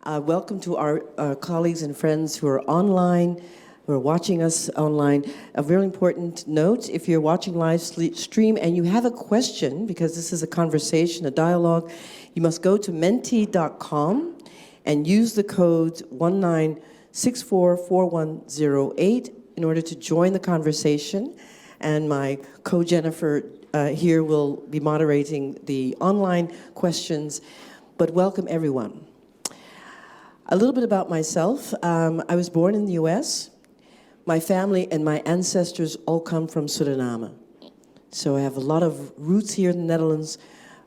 Welcome to our colleagues and friends who are online, who are watching us online. A very important note, if you're watching live stream and you have a question, because this is a conversation, a dialogue, you must go to menti.com and use the code 19644108 in order to join the conversation. And my co-Jennifer here will be moderating the online questions, but welcome everyone. A little bit about myself. I was born in the US. My family and my ancestors all come from Suriname. So I have a lot of roots here in the Netherlands.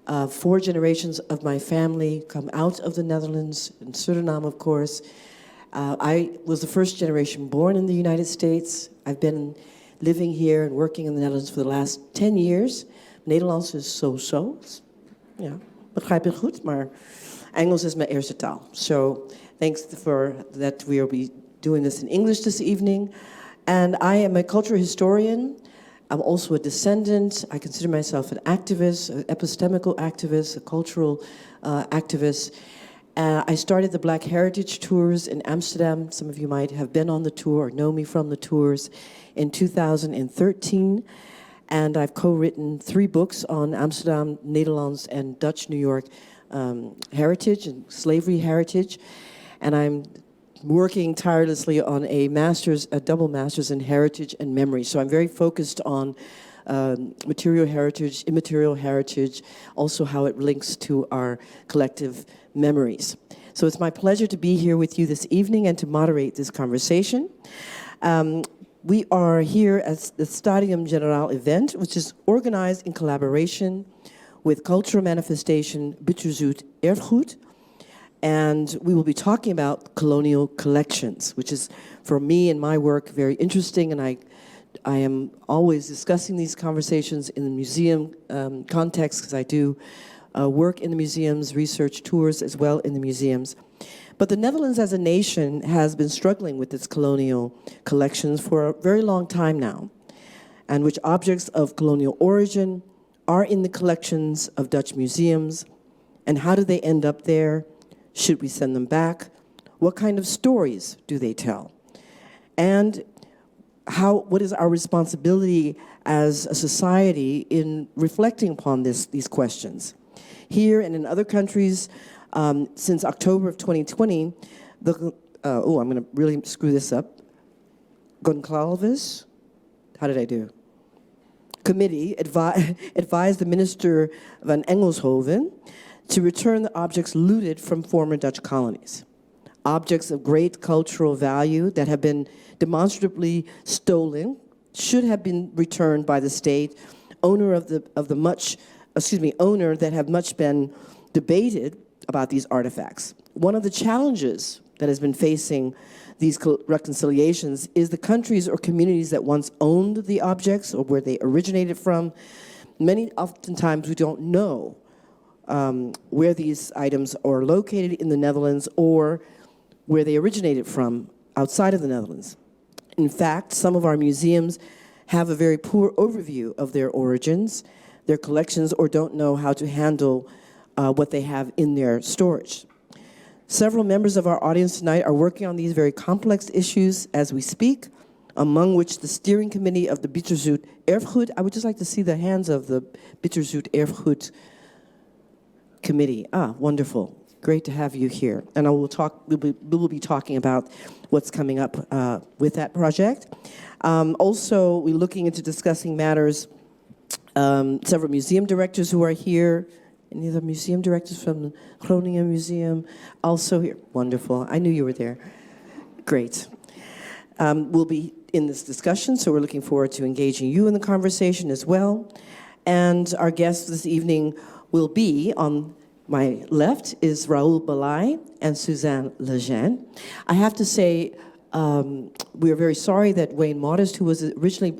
4 generations of my family come out of the Netherlands, in Suriname, of course. I was the first generation born in the United States. I've been living here and working in the Netherlands for the last 10 years. Nederlands is zo-zo. Ja, begrijp je goed, maar Engels is mijn eerste taal. So thanks for that we'll be doing this in English this evening. And I am a cultural historian. I'm also a descendant. I consider myself an activist, an epistemical activist, a cultural activist. I started the Black Heritage Tours in Amsterdam. Some of you might have been on the tour or know me from the tours in 2013. And I've co-written 3 books on Amsterdam, Netherlands, and Dutch New York heritage and slavery heritage. And I'm working tirelessly on a double master's in heritage and memory. So I'm very focused on material heritage, immaterial heritage, also how it links to our collective memories. So it's my pleasure to be here with you this evening and to moderate this conversation. We are here at the Stadium General event, which is organized in collaboration with cultural manifestation Bitterzoet Erfgoed. And we will be talking about colonial collections, which is, for me and my work, very interesting. And I am always discussing these conversations in the museum context, because I do work in the museums, research tours as well in the museums. But the Netherlands as a nation has been struggling with its colonial collections for a very long time now, and which objects of colonial origin are in the collections of Dutch museums, and how do they end up there? Should we send them back? What kind of stories do they tell? And what is our responsibility as a society in reflecting upon these questions? Here and in other countries, since October of 2020, I'm going to really screw this up. Gonçalves, how did I do? Committee advised the Minister van Engelshoven to return the objects looted from former Dutch colonies. Objects of great cultural value that have been demonstrably stolen should have been returned by the state, owner that have much been debated about these artifacts. One of the challenges that has been facing these reconciliations is the countries or communities that once owned the objects or where they originated from. Oftentimes we don't know where these items are located in the Netherlands or where they originated from outside of the Netherlands. In fact, some of our museums have a very poor overview of their origins, their collections, or don't know how to handle what they have in their storage. Several members of our audience tonight are working on these very complex issues as we speak, among which the steering committee of the Bitterzoet Erfgoed. I would just like to see the hands of the Bitterzoet Erfgoed committee. Wonderful. Great to have you here. And we will be talking about what's coming up with that project. Also, we're looking into discussing matters, several museum directors who are here. Any other museum directors from the Groningen Museum? Also here. Wonderful. I knew you were there. Great. We'll be in this discussion, so we're looking forward to engaging you in the conversation as well. And our guests this evening will be, on my left is Raul Balai and Suzanne Legend. I have to say, we are very sorry that Wayne Modest, who was originally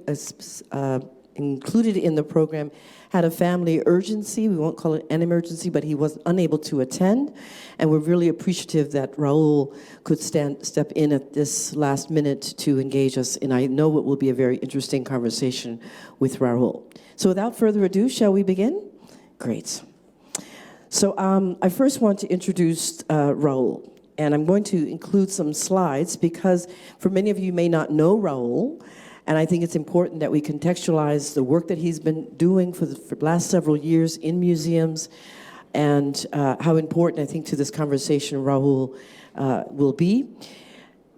included in the program, had a family urgency. We won't call it an emergency, but he was unable to attend. And we're really appreciative that Raul could step in at this last minute to engage us. And I know it will be a very interesting conversation with Raul. So without further ado, shall we begin? Great. So I first want to introduce Raul. And I'm going to include some slides because for many of you may not know Raul, and I think it's important that we contextualize the work that he's been doing for the last several years in museums, and how important I think to this conversation Raul will be.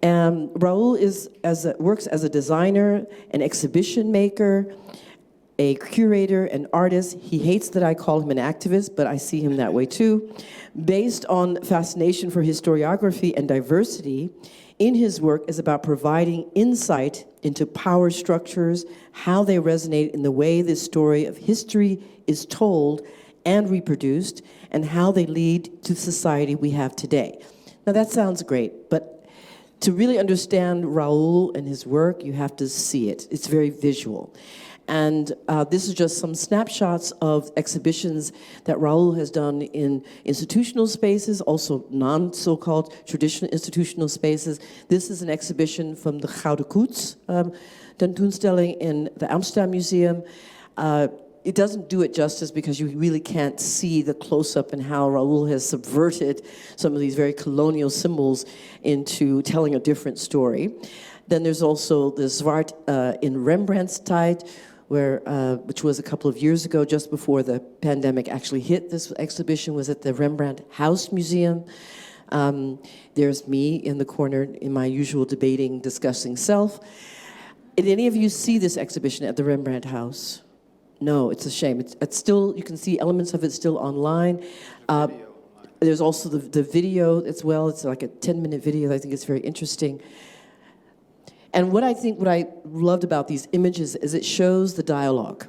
Raul works as a designer, an exhibition maker, a curator, an artist. He hates that I call him an activist, but I see him that way too. Based on fascination for historiography and diversity, in his work is about providing insight into power structures, how they resonate in the way this story of history is told and reproduced, and how they lead to the society we have today. Now that sounds great, but to really understand Raul and his work, you have to see it. It's very visual. And this is just some snapshots of exhibitions that Raul has done in institutional spaces, also non-so-called traditional institutional spaces. This is an exhibition from the Gouden Koets tentoonstelling in the Amsterdam Museum. It doesn't do it justice because you really can't see the close-up and how Raul has subverted some of these very colonial symbols into telling a different story. Then there's also the Zwart in Rembrandt's tijd, which was a couple of years ago, just before the pandemic actually hit. This exhibition was at the Rembrandt House Museum. There's me in the corner in my usual debating, discussing self. Did any of you see this exhibition at the Rembrandt House? No, it's a shame. It's still, you can see elements of it still online. There's also the video as well. It's like a 10-minute video. I think it's very interesting. And what I loved about these images is it shows the dialogue.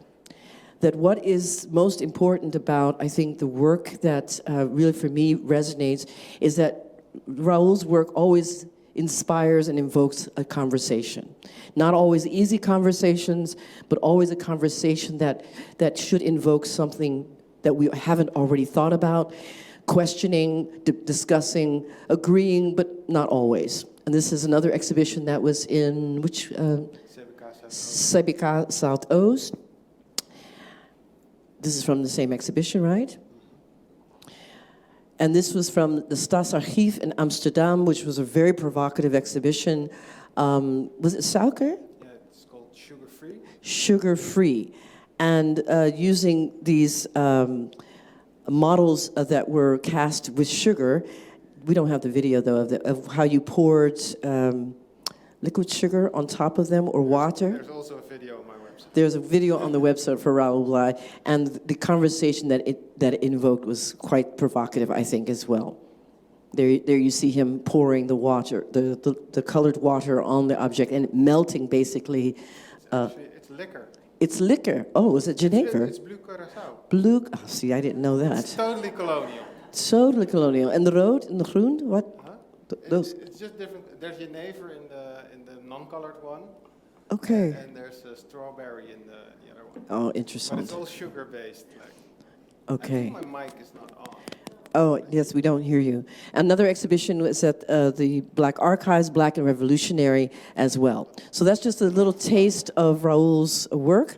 That what is most important about, I think, the work that really for me resonates is that Raul's work always inspires and invokes a conversation. Not always easy conversations, but always a conversation that should invoke something that we haven't already thought about, questioning, discussing, agreeing, but not always. And this is another exhibition that was in which? CBK Zuidoost. This is from the same exhibition, right? And this was from the Stadsarchief in Amsterdam, which was a very provocative exhibition. Was it suiker? Yeah, it's called Sugar Free. Sugar Free. And using these models that were cast with sugar. We don't have the video, though, of how you poured liquid sugar on top of them or water. There's also a video on my website. There's a video on the website for Raul Balai, and the conversation that it invoked was quite provocative, I think, as well. There you see him pouring the water, the colored water on the object, and melting, basically. It's liquor. It's liquor. Oh, is it Geneva? It's blue curacao. Blue. Oh, see, I didn't know that. It's totally colonial. Totally colonial. And the rood and the groen, what? Those. It's just different. There's Geneva in the non-colored one. Okay. And there's a strawberry in the other one. Oh, interesting. But it's all sugar-based. Okay. I think my mic is not on. Oh, yes, we don't hear you. Another exhibition was at the Black Archives, Black and Revolutionary as well. So that's just a little taste of Raul's work.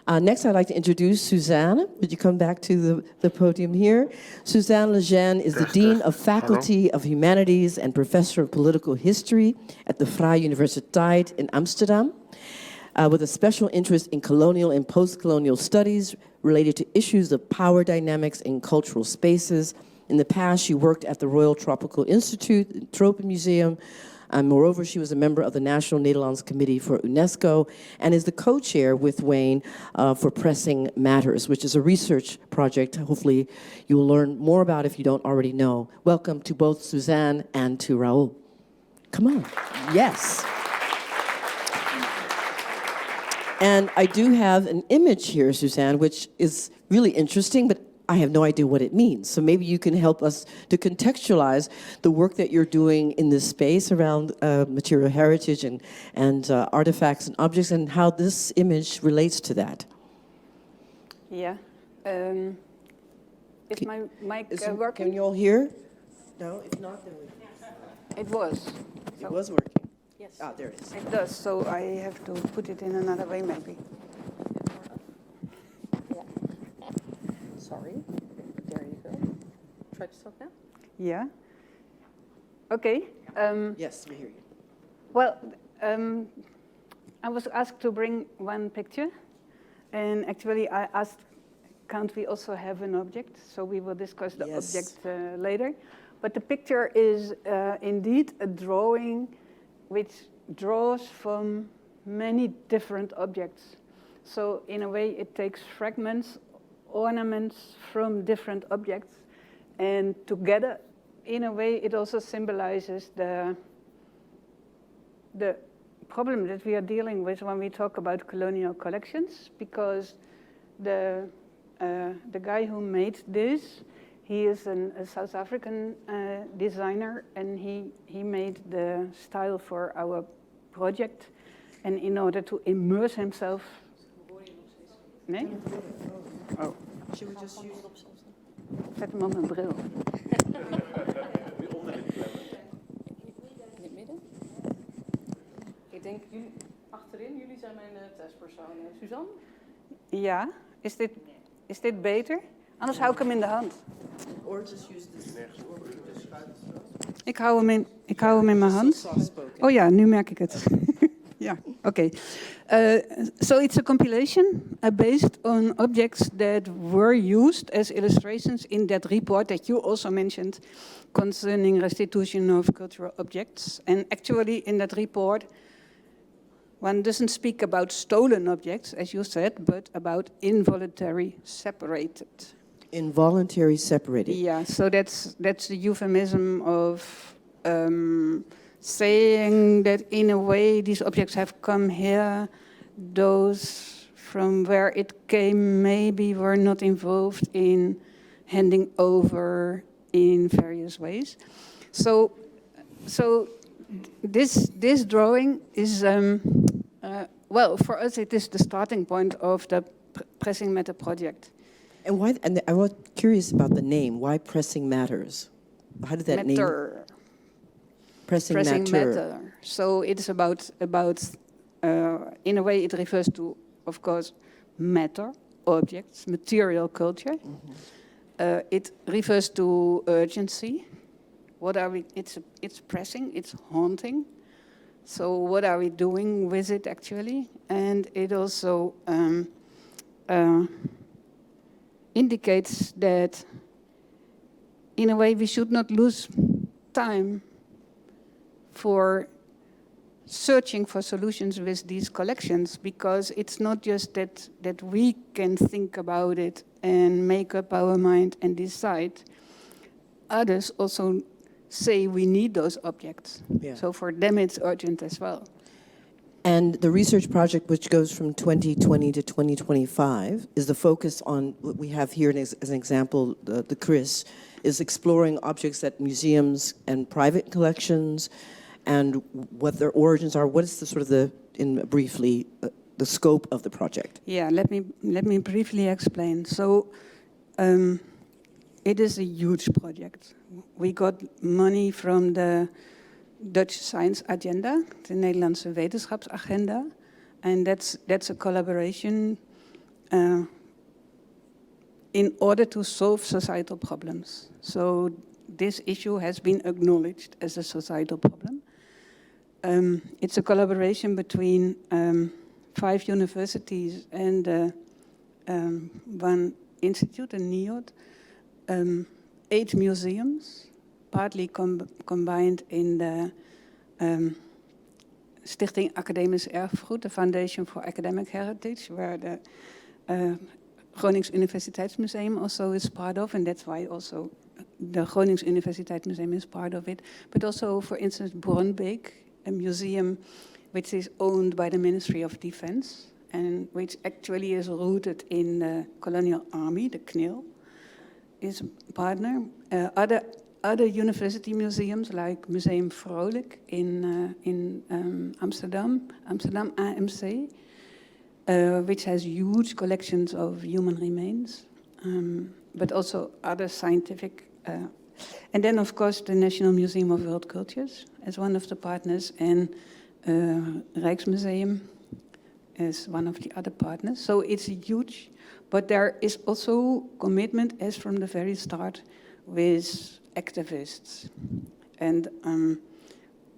Next, I'd like to introduce Suzanne. Would you come back to the podium here? Suzanne Legend is the Dean of Faculty of Humanities and Professor of Political History at the Vrije Universiteit in Amsterdam, with a special interest in colonial and post-colonial studies related to issues of power dynamics in cultural spaces. In the past, she worked at the Royal Tropical Institute, the Tropo Museum. Moreover, she was a member of the National Nederlands Committee for UNESCO and is the co-chair with Wayne for Pressing Matters, which is a research project. Hopefully, you will learn more about if you don't already know. Welcome to both Suzanne and to Raul. Come on. Yes. And I do have an image here, Suzanne, which is really interesting, but I have no idea what it means. So maybe you can help us to contextualize the work that you're doing in this space around material heritage and artifacts and objects, and how this image relates to that. Yeah. Is my mic working? Can you all hear? No, if not, then we... It was. It was working. Yes. Ah, there it is. It does, so I have to put it in another way, maybe. Sorry. There you go. Try to stop now. Yeah. Okay. Yes, we hear you. Well, I was asked to bring one picture, and actually I asked, can't we also have an object? So we will discuss the Yes. object later. But the picture is indeed a drawing which draws from many different objects. So in a way it takes fragments, ornaments from different objects, and together, in a way, it also symbolizes the problem that we are dealing with when we talk about colonial collections, because the guy who made this, he is a South African designer, and he made the style for our project. And in order to immerse himself... Nee? Oh. Should we just use... Zet hem op mijn bril. In het midden? Ik denk, jullie, achterin, jullie zijn mijn testpersonen. Suzanne? Ja, is dit beter? Anders hou ik hem in de hand. Or just use this. Ik hou hem in mijn hand. Soft-spoken. Oh ja, nu merk ik het. Ja, oké. So it's a compilation based on objects that were used as illustrations in that report that you also mentioned concerning restitution of cultural objects. And actually in that report, one doesn't speak about stolen objects, as you said, but about involuntary separated. Involuntary separated. Yeah, so that's the euphemism of saying that in a way these objects have come here, those from where it came maybe were not involved in handing over in various ways. So this drawing is, well, for us it is the starting point of the Pressing Matter project. And why? And I was curious about the name. Why Pressing Matters? How did that name? Pressing Matter. So it's about in a way it refers to, of course, matter, objects, material culture. Mm-hmm. It refers to urgency. What are we? It's pressing. It's haunting. So what are we doing with it actually? And it also indicates that, in a way, we should not lose time for searching for solutions with these collections, because it's not just that we can think about it and make up our mind and decide. Others also say we need those objects. Yeah. So for them it's urgent as well. And the research project, which goes from 2020 to 2025, is the focus on what we have here as an example, the Chris, is exploring objects at museums and private collections, and what their origins are. What is the sort of briefly the scope of the project? Yeah, let me briefly explain. So it is a huge project. We got money from the Dutch Science Agenda, the Nederlandse Wetenschapsagenda, and that's a collaboration in order to solve societal problems. So this issue has been acknowledged as a societal problem. It's a collaboration between 5 universities and one institute, a NIOD, 8 museums, partly combined in the Stichting Academisch Erfgoed, the Foundation for Academic Heritage, where the Gronings Universiteitsmuseum also is part of, and that's why also the Gronings Universiteitsmuseum is part of it. But also, for instance, Bronbeek, a museum which is owned by the Ministry of Defense and which actually is rooted in the colonial army, the KNIL, is a partner. Other university museums like Museum Vrolijk in Amsterdam AMC, which has huge collections of human remains, but also other scientific. And then, of course, the National Museum of World Cultures as one of the partners, and Rijksmuseum as one of the other partners. So it's huge, but there is also commitment as from the very start with activists, And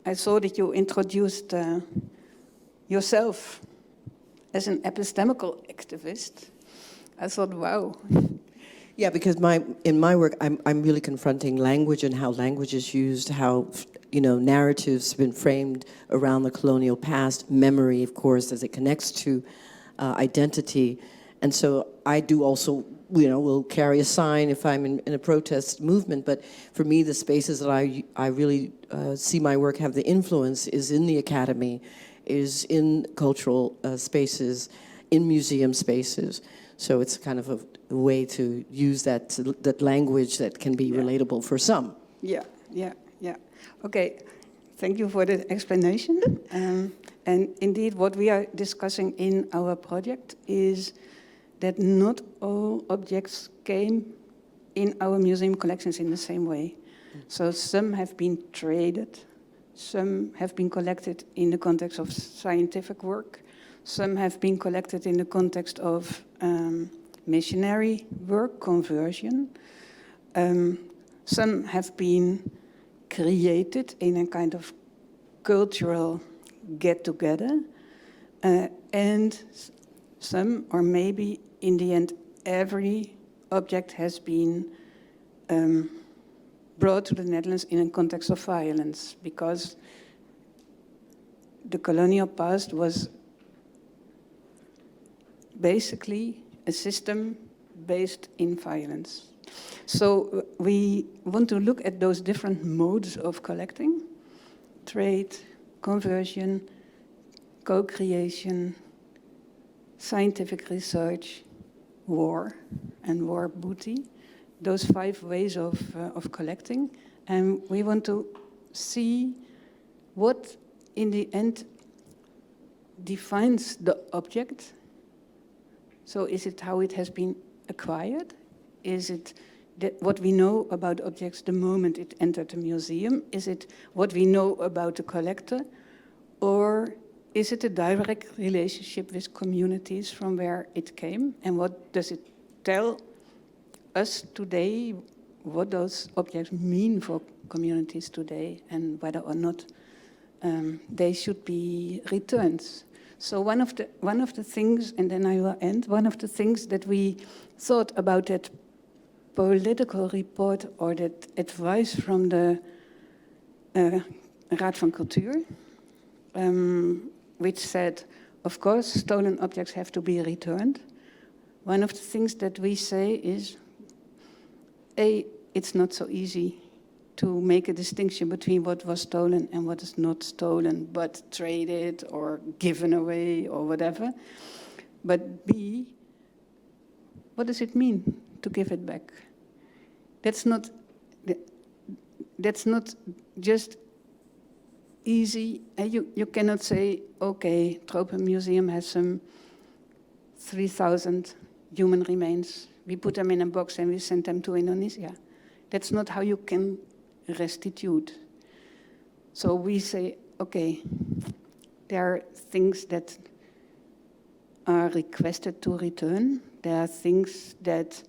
I saw that you introduced yourself as an epistemical activist. I thought, wow. Yeah, because in my work, I'm really confronting language and how language is used, how narratives have been framed around the colonial past, memory, of course, as it connects to identity. And so I do also, will carry a sign if I'm in a protest movement. But for me, the spaces that I really see my work have the influence is in the academy, is in cultural spaces, in museum spaces. So it's kind of a way to use that language that can be relatable for some. Yeah. Okay, thank you for the explanation. And indeed, what we are discussing in our project is that not all objects came in our museum collections in the same way. So some have been traded, some have been collected in the context of scientific work, some have been collected in the context of missionary work, conversion. Some have been created in a kind of cultural get-together, and some, or maybe in the end, every object has been brought to the Netherlands in a context of violence, because the colonial past was basically a system based in violence. So we want to look at those different modes of collecting: trade, conversion, co-creation, scientific research, war, and war booty. Those 5 ways of collecting. And we want to see what, in the end, defines the object. So is it how it has been acquired? Is it what we know about objects the moment it entered the museum? Is it what we know about the collector? Or is it a direct relationship with communities from where it came? And what does it tell us today, what those objects mean for communities today, and whether or not they should be returned? So one of the things, and then I will end, one of the things that we thought about that political report or that advice from the Raad van Cultuur, which said, of course, stolen objects have to be returned. One of the things that we say is, it's not so easy to make a distinction between what was stolen and what is not stolen, but traded or given away or whatever. But B, what does it mean to give it back? That's not just easy. You cannot say, okay, Tropo Museum has some 3,000 human remains. We put them in a box and we send them to Indonesia. That's not how you can restitute. So we say, okay, there are things that are requested to return. There are things that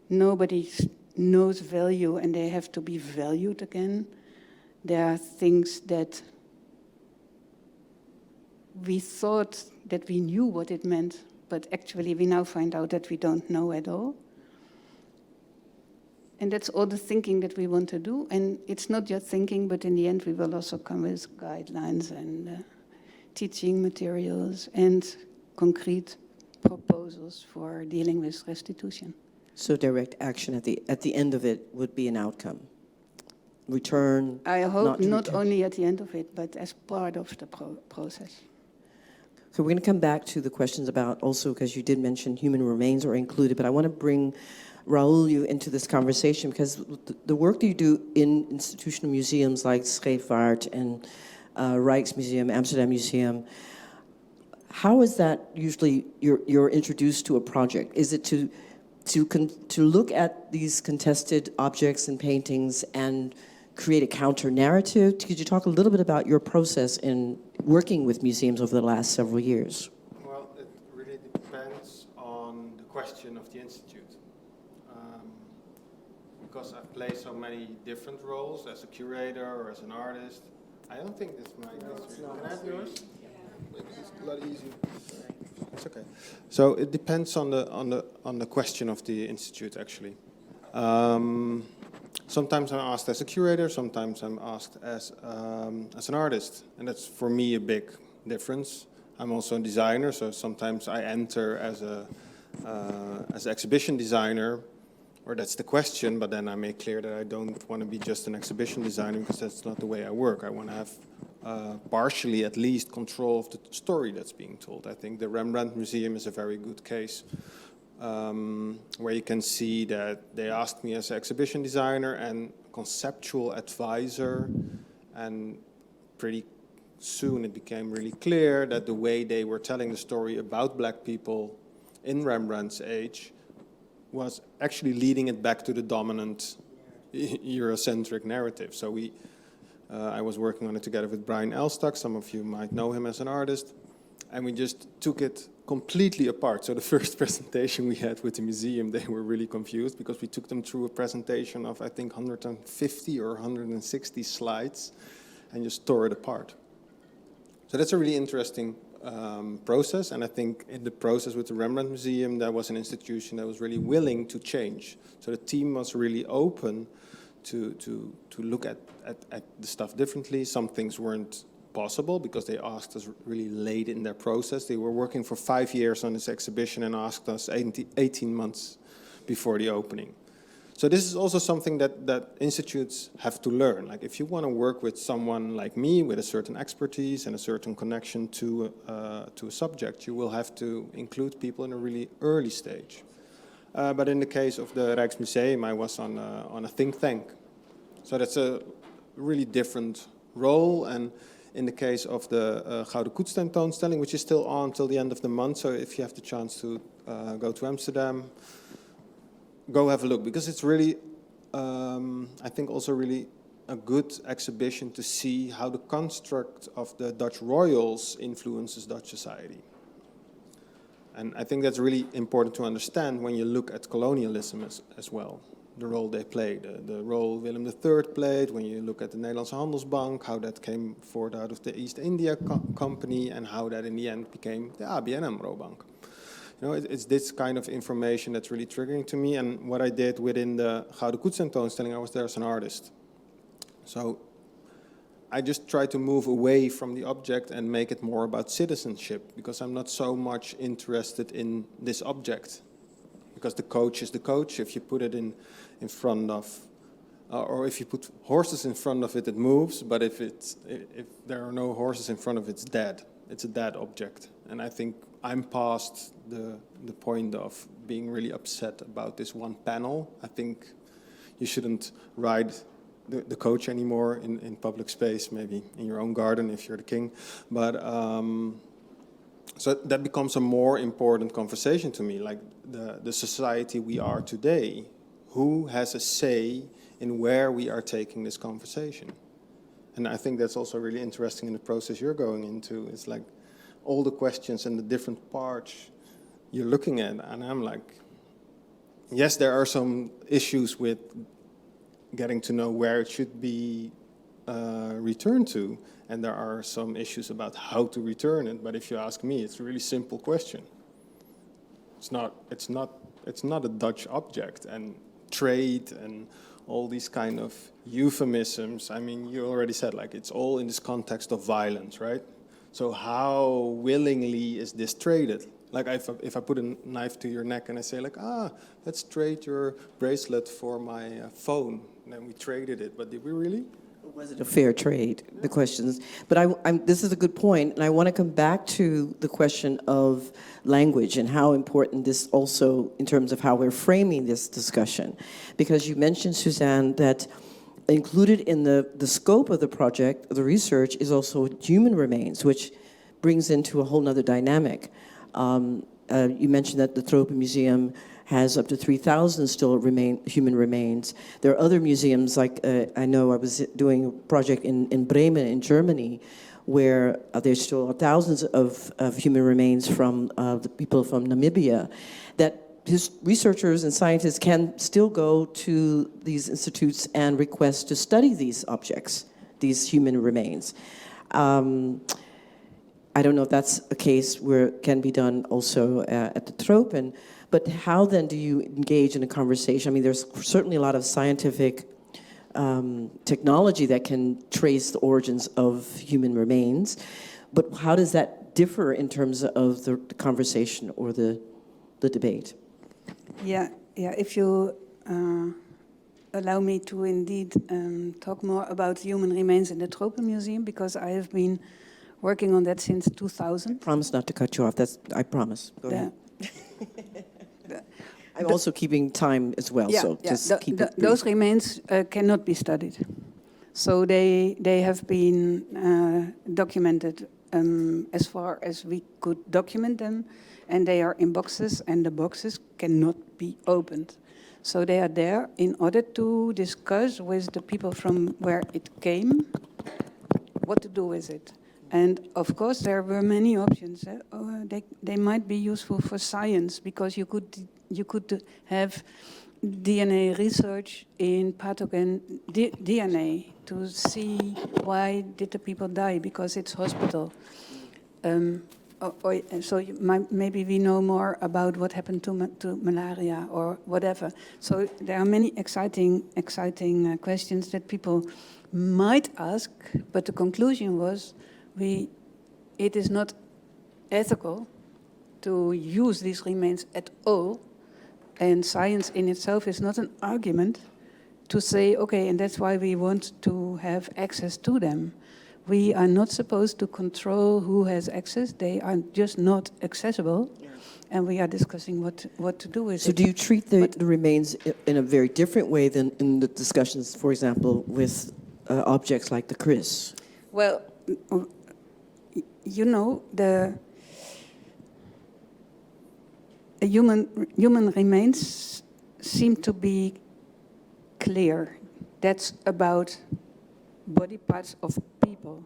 nobody knows value and they have to be valued again. There are things that we thought that we knew what it meant, but actually we now find out that we don't know at all. And that's all the thinking that we want to do. And it's not just thinking, but in the end we will also come with guidelines and teaching materials and concrete proposals for dealing with restitution. So direct action at the end of it would be an outcome. Return. I hope not return. only at the end of it, but as part of the process. So we're going to come back to the questions about also, because you did mention human remains are included, but I want to bring Raul you into this conversation, because the work that you do in institutional museums like Scheepvaart and Rijksmuseum, Amsterdam Museum, how is that usually you're introduced to a project? Is it to look at these contested objects and paintings and create a counter-narrative? Could you talk a little bit about your process in working with museums over the last several years? Well, it really depends on the question of the institute. because I play so many different roles as a curator or as an artist. I don't think this mic is really. Can I have yours? Maybe it's a lot easier. It's okay. So it depends on the question of the institute, actually. Sometimes I'm asked as a curator, sometimes I'm asked as an artist, and that's for me a big difference. I'm also a designer, so sometimes I enter as an exhibition designer, or that's the question, but then I make clear that I don't want to be just an exhibition designer because that's not the way I work. I want to have partially at least control of the story that's being told. I think the Rembrandt Museum is a very good case where you can see that they asked me as an exhibition designer and conceptual advisor, and pretty soon it became really clear that the way they were telling the story about black people in Rembrandt's age was actually leading it back to the dominant Eurocentric narrative. So I was working on it together with Brian Elstock. Some of you might know him as an artist. And we just took it completely apart. So the first presentation we had with the museum, they were really confused because we took them through a presentation of, I think, 150 or 160 slides and just tore it apart. So that's a really interesting process, and I think in the process with the Rembrandt Museum, that was an institution that was really willing to change. So the team was really open to look at the stuff differently. Some things weren't possible because they asked us really late in their process. They were working for 5 years on this exhibition and asked us 18 months before the opening. So this is also something that institutes have to learn. Like if you want to work with someone like me with a certain expertise and a certain connection to a subject, you will have to include people in a really early stage. But in the case of the Rijksmuseum, I was on a think tank. So that's a really different role. And in the case of the Gouden Koets tentoonstelling, which is still on till the end of the month, so if you have the chance to go to Amsterdam, go have a look, because it's really, I think also really a good exhibition to see how the construct of the Dutch royals influences Dutch society. And I think that's really important to understand when you look at colonialism as well, the role they played, the role Willem III played, when you look at the Nederlandse Handelsbank, how that came forth out of the East India Company, and how that in the end became the ABN AMRO Bank. You know, it's this kind of information that's really triggering to me. And what I did within the Gouden Koets tentoonstelling, I was there as an artist. So I just try to move away from the object and make it more about citizenship, because I'm not so much interested in this object. Because the coach is the coach. If you put it in front of, or if you put horses in front of it, it moves. But if there are no horses in front of it, it's dead. It's a dead object. And I think I'm past the point of being really upset about this one panel. I think you shouldn't ride the coach anymore in public space, maybe in your own garden if you're the king. But so that becomes a more important conversation to me, like the society we are today. Who has a say in where we are taking this conversation? And I think that's also really interesting in the process you're going into. It's like all the questions and the different parts you're looking at, and I'm like, yes, there are some issues with getting to know where it should be returned to, and there are some issues about how to return it. But if you ask me, it's a really simple question. It's not a Dutch object, and trade and all these kind of euphemisms. I mean, you already said, like, it's all in this context of violence, right? So how willingly is this traded? Like if I put a knife to your neck and I say like, let's trade your bracelet for my phone, and then we traded it, but did we really? Was it a fair trade? The questions. But this is a good point, and I want to come back to the question of language and how important this also in terms of how we're framing this discussion. Because you mentioned, Suzanne, that included in the scope of the project, the research, is also human remains, which brings into a whole nother dynamic. You mentioned that the Tropo Museum has up to 3,000 still human remains. There are other museums, like I know I was doing a project in Bremen in Germany, where there's still thousands of human remains from the people from Namibia that researchers and scientists can still go to these institutes and request to study these objects, these human remains. I don't know if that's a case where it can be done also at the Tropo, but how then do you engage in a conversation? I mean, there's certainly a lot of scientific technology that can trace the origins of human remains, but how does that differ in terms of the conversation or the debate? Yeah. If you allow me to indeed talk more about human remains in the Tropo Museum, because I have been working on that since 2000. Promise not to cut you off. I promise. Go ahead. I'm also keeping time as well, so just keep it brief. Those remains cannot be studied. So they have been documented as far as we could document them, and they are in boxes, and the boxes cannot be opened. So they are there in order to discuss with the people from where it came what to do with it. And of course, there were many options. They might be useful for science, because you could have DNA research in pathogen DNA to see why did the people die, because it's hospital. So maybe we know more about what happened to malaria or whatever. So there are many exciting questions that people might ask, but the conclusion was it is not ethical to use these remains at all, and science in itself is not an argument to say, okay, and that's why we want to have access to them. We are not supposed to control who has access. They are just not accessible, and we are discussing what to do with it. So do you treat the remains in a very different way than in the discussions, for example, with objects like the Chris? Well, you know, the human remains seem to be clear. That's about body parts of people.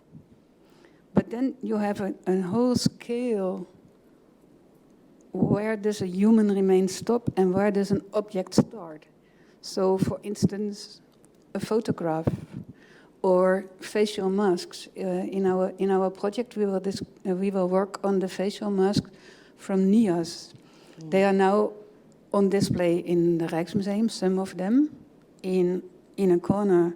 But then you have a whole scale. Where does a human remain stop and where does an object start? So, for instance, a photograph or facial masks. In our project, we will work on the facial masks from NIAS. They are now on display in the Rijksmuseum, some of them, in a corner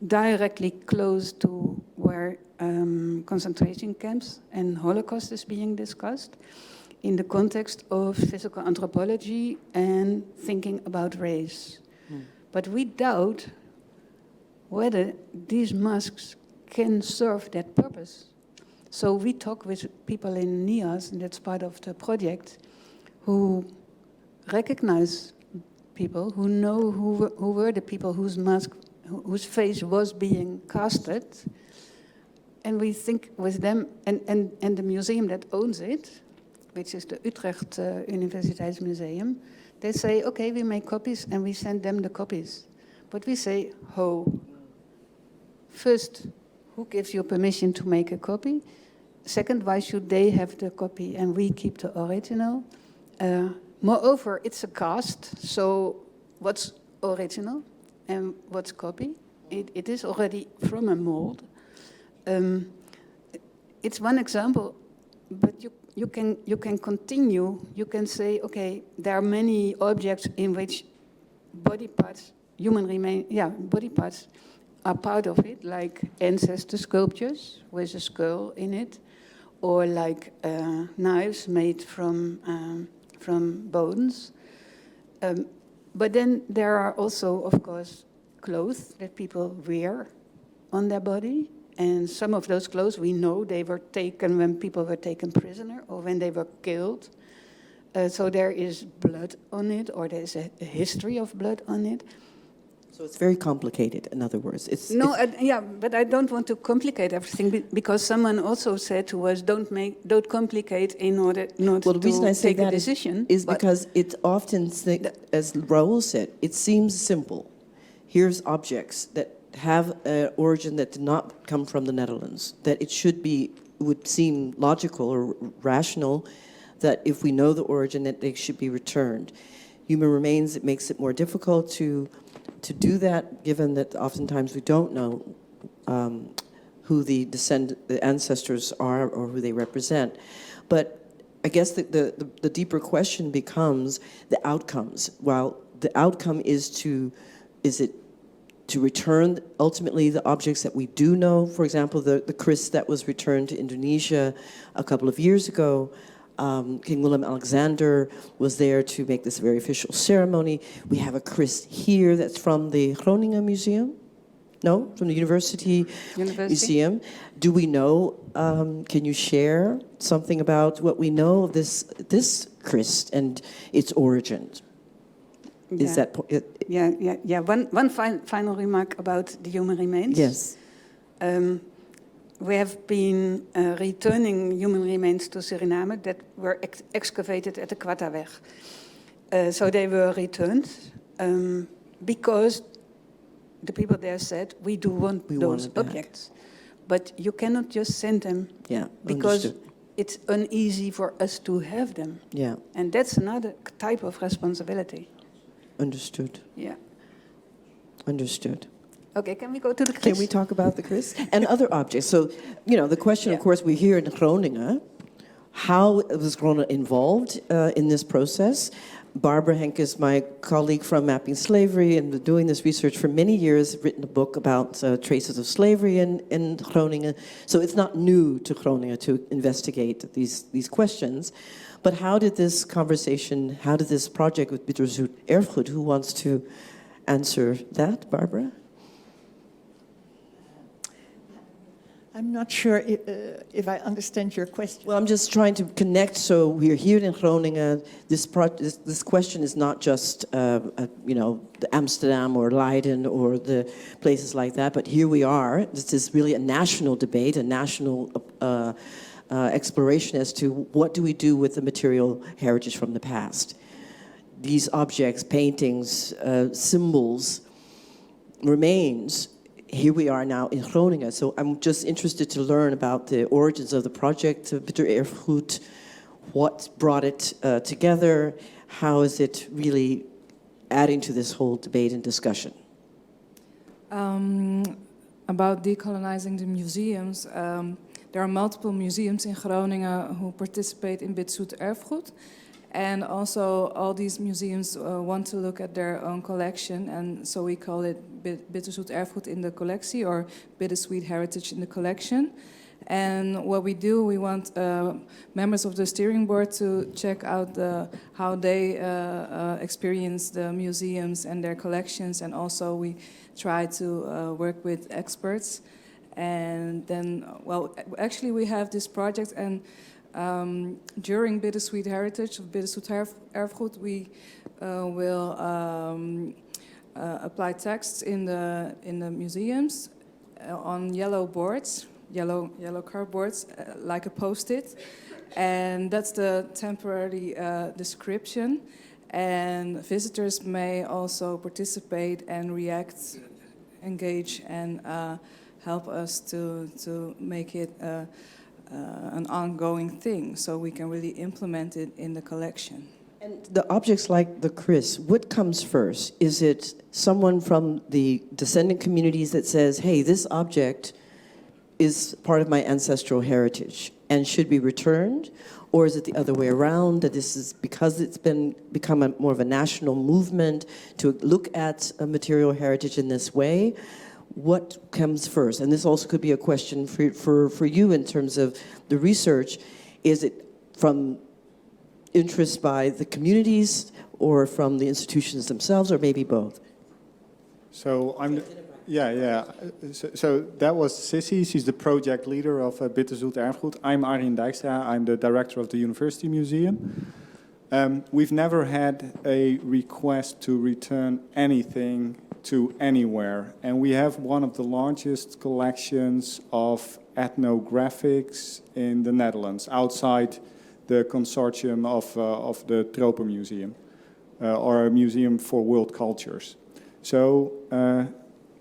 directly close to where concentration camps and Holocaust is being discussed, in the context of physical anthropology and thinking about race. But we doubt whether these masks can serve that purpose. So we talk with people in NIAS, and that's part of the project, who recognize people, who know who were the people whose face was being casted, and we think with them, and the museum that owns it, which is the Utrecht Universiteitsmuseum, they say, okay, we make copies and we send them the copies. But we say, first, who gives you permission to make a copy? Second, why should they have the copy and we keep the original? Moreover, it's a cast, so what's original and what's copy? It is already from a mold. It's one example, but you can continue. You can say, okay, there are many objects in which body parts, body parts are part of it, like ancestor sculptures with a skull in it, or like knives made from bones. But then there are also, of course, clothes that people wear on their body. And some of those clothes, we know they were taken when people were taken prisoner or when they were killed. So there is blood on it, or there's a history of blood on it. So it's very complicated, in other words. But I don't want to complicate everything, because someone also said to us, don't complicate in order not the reason I say take a decision. is because it often, as Raul said, it seems simple. Here's objects that have an origin that did not come from the Netherlands, that it would seem logical or rational that if we know the origin, that they should be returned. human remains, it makes it more difficult to do that, given that oftentimes we don't know who the ancestors are or who they represent. But I guess the deeper question becomes the outcomes. While the outcome is it to return ultimately the objects that we do know, for example, the kris that was returned to Indonesia a couple of years ago, King Willem-Alexander was there to make this very official ceremony. We have a kris here that's from the Groningen Museum. No, from the University Museum. Do we know, can you share something about what we know of this kris and its origins? Yeah. Is that... Yeah. One final remark about the human remains. Yes. We have been returning human remains to Suriname that were excavated at the Quataweg. So they were returned because the people there said, we do want those objects. But you cannot just send them because understood. It's uneasy for us to have them. Yeah. And that's another type of responsibility. Understood. Yeah. Understood. Okay, can we go to the kris? Can we talk about the kris? And other objects. So, the question, of course, we're here in Groningen. How was Groningen involved in this process? Barbara Henke is my colleague from Mapping Slavery and been doing this research for many years, written a book about traces of slavery in Groningen. So it's not new to Groningen to investigate these questions. But how did this project with Bitterzoet Erfgoed, who wants to answer that, Barbara? I'm not sure if I understand your question. Well, I'm just trying to connect. So we're here in Groningen. This question is not just, the Amsterdam or Leiden or the places like that, but here we are. This is really a national debate, a national exploration as to what do we do with the material heritage from the past. These objects, paintings, symbols, remains. Here we are now in Groningen. So I'm just interested to learn about the origins of the project, Bitter Erfgoed, what brought it together, how is it really adding to this whole debate and discussion? About decolonizing the museums, there are multiple museums in Groningen who participate in Bitterzoet Erfgoed. And also all these museums want to look at their own collection, and so we call it Bitterzoet Erfgoed in the collectie, or bittersweet heritage in the collection. And what we do, we want members of the steering board to check out how they experience the museums and their collections, and also we try to work with experts. And then, well, actually we have this project, and during Bittersweet Heritage of Bitterzoet Erfgoed, we will apply texts in the museums on yellow boards, yellow cardboards, like a post-it, and that's the temporary description. And visitors may also participate and react, engage, and help us to make it an ongoing thing, so we can really implement it in the collection. And the objects like the kris, what comes first? Is it someone from the descendant communities that says, hey, this object is part of my ancestral heritage and should be returned? Or is it the other way around, that this is because it's become more of a national movement to look at a material heritage in this way? What comes first? And this also could be a question for you in terms of the research. Is it from interest by the communities or from the institutions themselves, or maybe both? So So that was Sissy. She's the project leader of Bitterzoet Erfgoed. I'm Arjen Dijkstra. I'm the director of the University Museum. We've never had a request to return anything to anywhere, and we have one of the largest collections of ethnographics in the Netherlands, outside the consortium of the Tropo Museum, or a museum for world cultures. So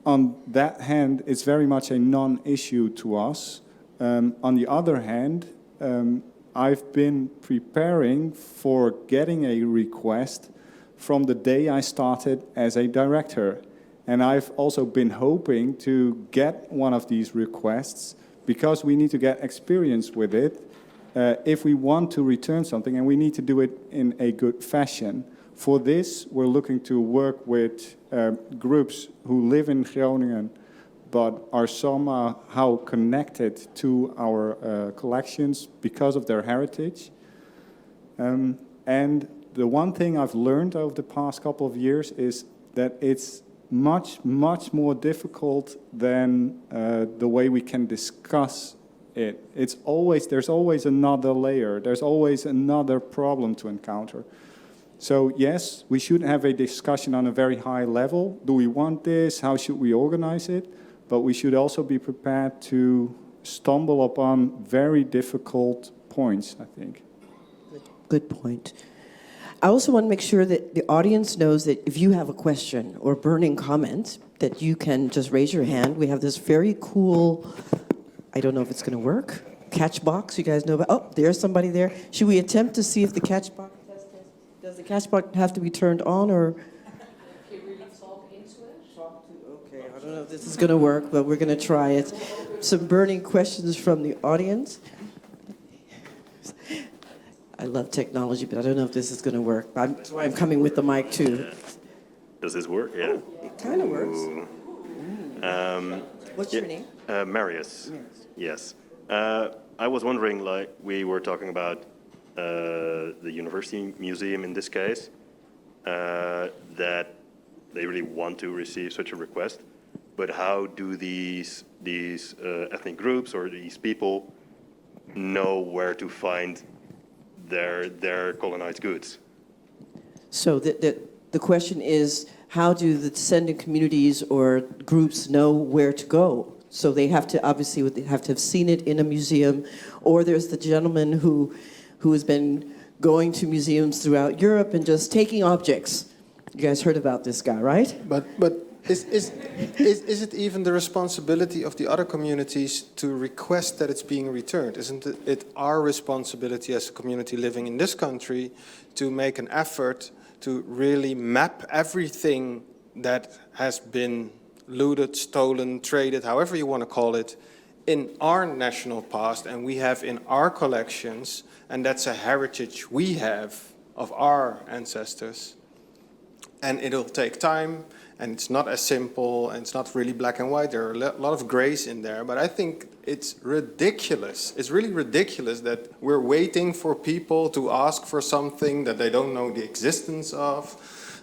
on that hand, it's very much a non-issue to us. On the other hand, I've been preparing for getting a request from the day I started as a director. And I've also been hoping to get one of these requests because we need to get experience with it if we want to return something, and we need to do it in a good fashion. For this, we're looking to work with groups who live in Groningen but are somehow connected to our collections because of their heritage. And the one thing I've learned over the past couple of years is that it's much, much more difficult than the way we can discuss it. There's always another layer. There's always another problem to encounter. So yes, we should have a discussion on a very high level. Do we want this? How should we organize it? But we should also be prepared to stumble upon very difficult points, I think. Good point. I also want to make sure that the audience knows that if you have a question or burning comment, that you can just raise your hand. We have this very cool, I don't know if it's going to work, catch box. You guys know about? Oh, there's somebody there. Should we attempt to see if the catch box, does the catch box have to be turned on, or? If you really talk into it. Okay, I don't know if this is going to work, but we're going to try it. Some burning questions from the audience. I love technology, but I don't know if this is going to work. That's why I'm coming with the mic, too. Does this work? Yeah. It kind of works. What's your name? Marius. Yes. I was wondering, like, we were talking about the university museum in this case, that they really want to receive such a request, but how do these ethnic groups or these people know where to find their colonized goods? So the question is, how do the descendant communities or groups know where to go? So they have to obviously have to have seen it in a museum, or there's the gentleman who has been going to museums throughout Europe and just taking objects. You guys heard about this guy, right? But is it even the responsibility of the other communities to request that it's being returned? Isn't it our responsibility as a community living in this country to make an effort to really map everything that has been looted, stolen, traded, however you want to call it, in our national past and we have in our collections, and that's a heritage we have of our ancestors. And it'll take time, and it's not as simple, and it's not really black and white. There are a lot of grays in there, but I think it's ridiculous. It's really ridiculous that we're waiting for people to ask for something that they don't know the existence of,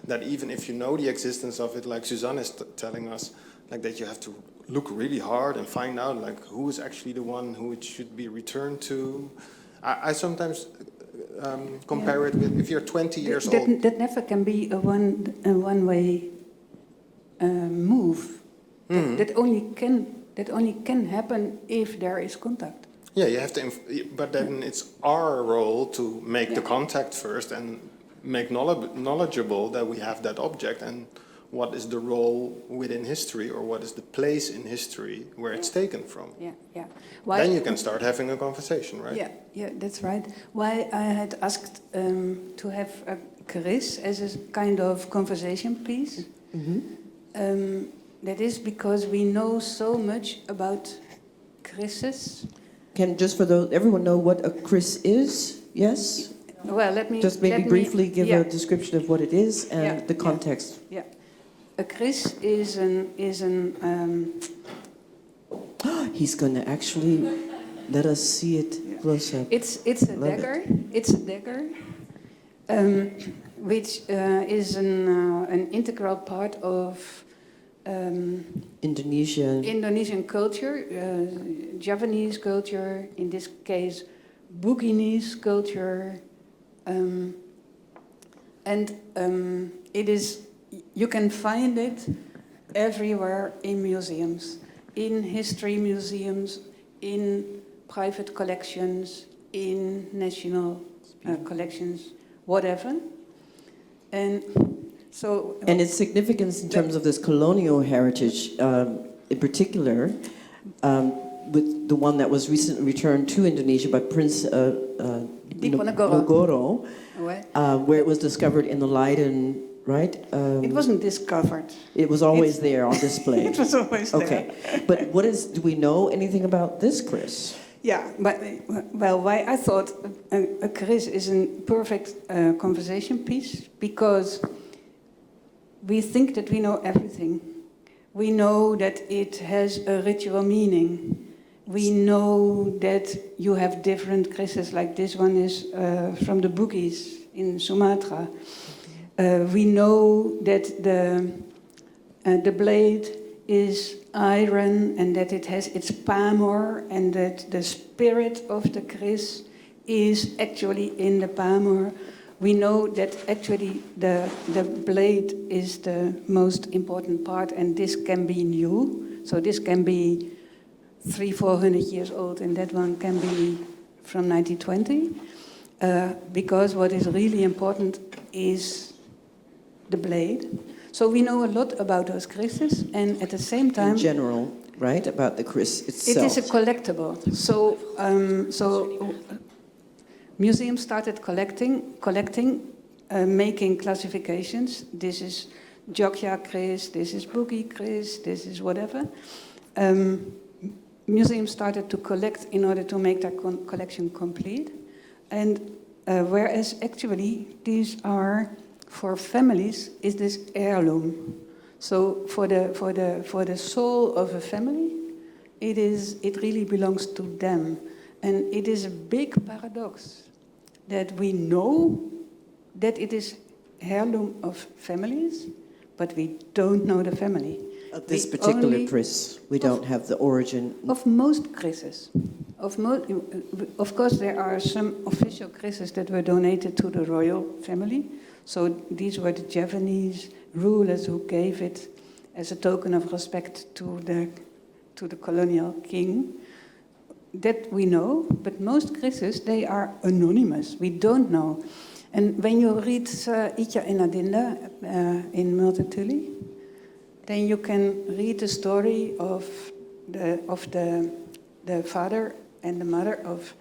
that even if you know the existence of it, like Suzanne is telling us, like that you have to look really hard and find out like who is actually the one who it should be returned to. I sometimes compare it with if you're 20 years old. That never can be a one-way move. That only can happen if there is contact. Yeah, you have to, but then it's our role to make the contact first and make knowledgeable that we have that object and what is the role within history or what is the place in history where it's taken from. Yeah. Then you can start having a conversation, right? Yeah, that's right. Why I had asked to have a Chris as a kind of conversation piece. That is because we know so much about Chris's. Can just for everyone know what a Chris is? Yes? Well, let me Just maybe briefly give a description of what it is and the context. Yeah. A Chris is an He's going to actually let us see it close up. It's a dagger. It's a dagger, which is an integral part of Indonesian culture, Javanese culture, in this case, Buginese culture, and it is. You can find it everywhere in museums, in history museums, in private collections, in national collections, whatever. And so. And its significance in terms of this colonial heritage, in particular, with the one that was recently returned to Indonesia by Prince Diponegoro, where it was discovered in the Leiden right? It wasn't discovered. It was always there on display. It was always there. Okay, but do we know anything about this Chris? Yeah, but well, why I thought a Chris is a perfect conversation piece, because we think that we know everything. We know that it has a ritual meaning. We know that you have different Chrises, like this one is from the Bugis in Sumatra. We know that the blade is iron and that it has its pamor, and that the spirit of the Chris is actually in the pamor. We know that actually the blade is the most important part, and this can be new. So this can be 300-400 years old, and that one can be from 1920. Because what is really important is the blade. So we know a lot about those Chrises, and at the same time, In general, right, about the Chris itself. it is a collectible. So museums started collecting, making classifications. This is Jogja Chris, this is Boogie Chris, this is whatever. Museums started to collect in order to make their collection complete. And whereas actually these are, for families, is this heirloom. So for the soul of a family, it really belongs to them. And it is a big paradox that we know that it is heirloom of families, but we don't know the family. Of this We particular only- Chris, we don't have the origin. Of most Chrises. Of course, there are some official Chrises that were donated to the royal family. So these were the Javanese rulers who gave it as a token of respect to the colonial king. That we know, but most Chrises, they are anonymous. We don't know. And when you read Itja en Adinda in Multatuli, then you can read the story of the father and the mother of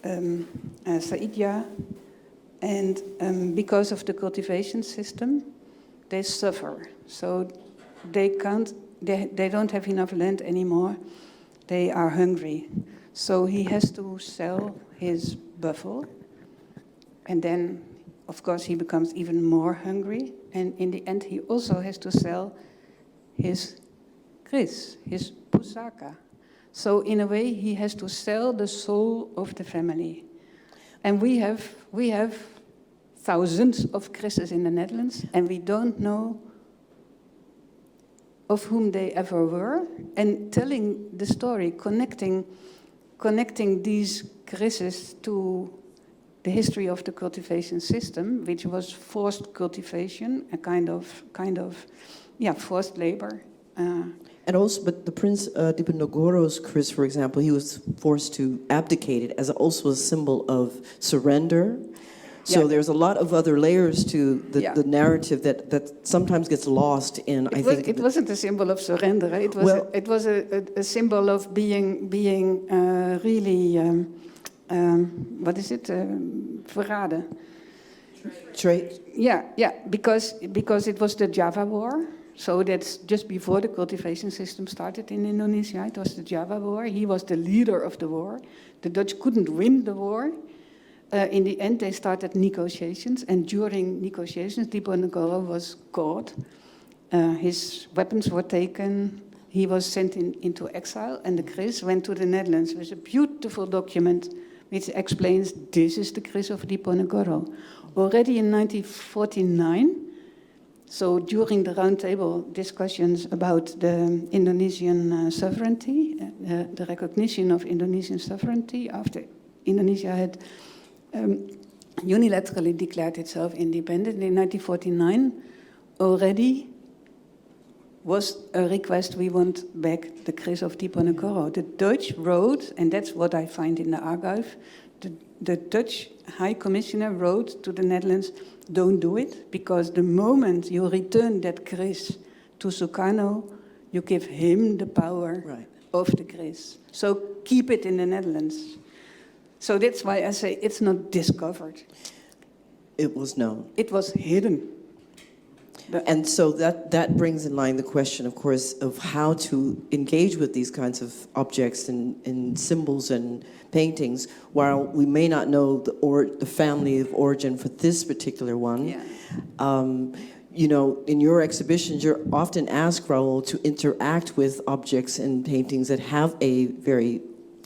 Saidja, and because of the cultivation system, they suffer. So they don't have enough land anymore. They are hungry. So he has to sell his buffalo, and then, of course, he becomes even more hungry. And in the end, he also has to sell his Chris, his pusaka. So in a way, he has to sell the soul of the family. And we have thousands of Chrises in the Netherlands, and we don't know of whom they ever were. And telling the story, connecting these Chrises to the history of the cultivation system, which was forced cultivation, a kind of forced labor. And also, but the Prince Diponegoro's Chris, for example, he was forced to abdicate it as also a symbol of surrender. So there's a lot of other layers to the narrative that sometimes gets lost in. It wasn't a symbol of surrender. It was a symbol of being really what is it? Verraden. Trade. Yeah, because it was the Java War. So that's just before the cultivation system started in Indonesia. It was the Java War. He was the leader of the war. The Dutch couldn't win the war. In the end, they started negotiations. And during negotiations, Diponegoro was caught. His weapons were taken. He was sent into exile. And the Chris went to the Netherlands with a beautiful document which explains this is the Chris of Diponegoro. Already in 1949, so during the roundtable discussions about the Indonesian sovereignty, the recognition of Indonesian sovereignty after Indonesia had unilaterally declared itself independent in 1949, already was a request, we want back the Chris of Diponegoro. The Dutch wrote, and that's what I find in the archive, the Dutch High Commissioner wrote to the Netherlands, don't do it, because the moment you return that Chris to Sukarno, you give him the power of the Chris. So keep it in the Netherlands. So that's why I say it's not discovered. It was known. It was hidden. And so that brings in line the question, of course, of how to engage with these kinds of objects and symbols and paintings, while we may not know the family of origin for this particular one. Yeah. You know, in your exhibitions, you're often asked, Raul, to interact with objects and paintings that have a very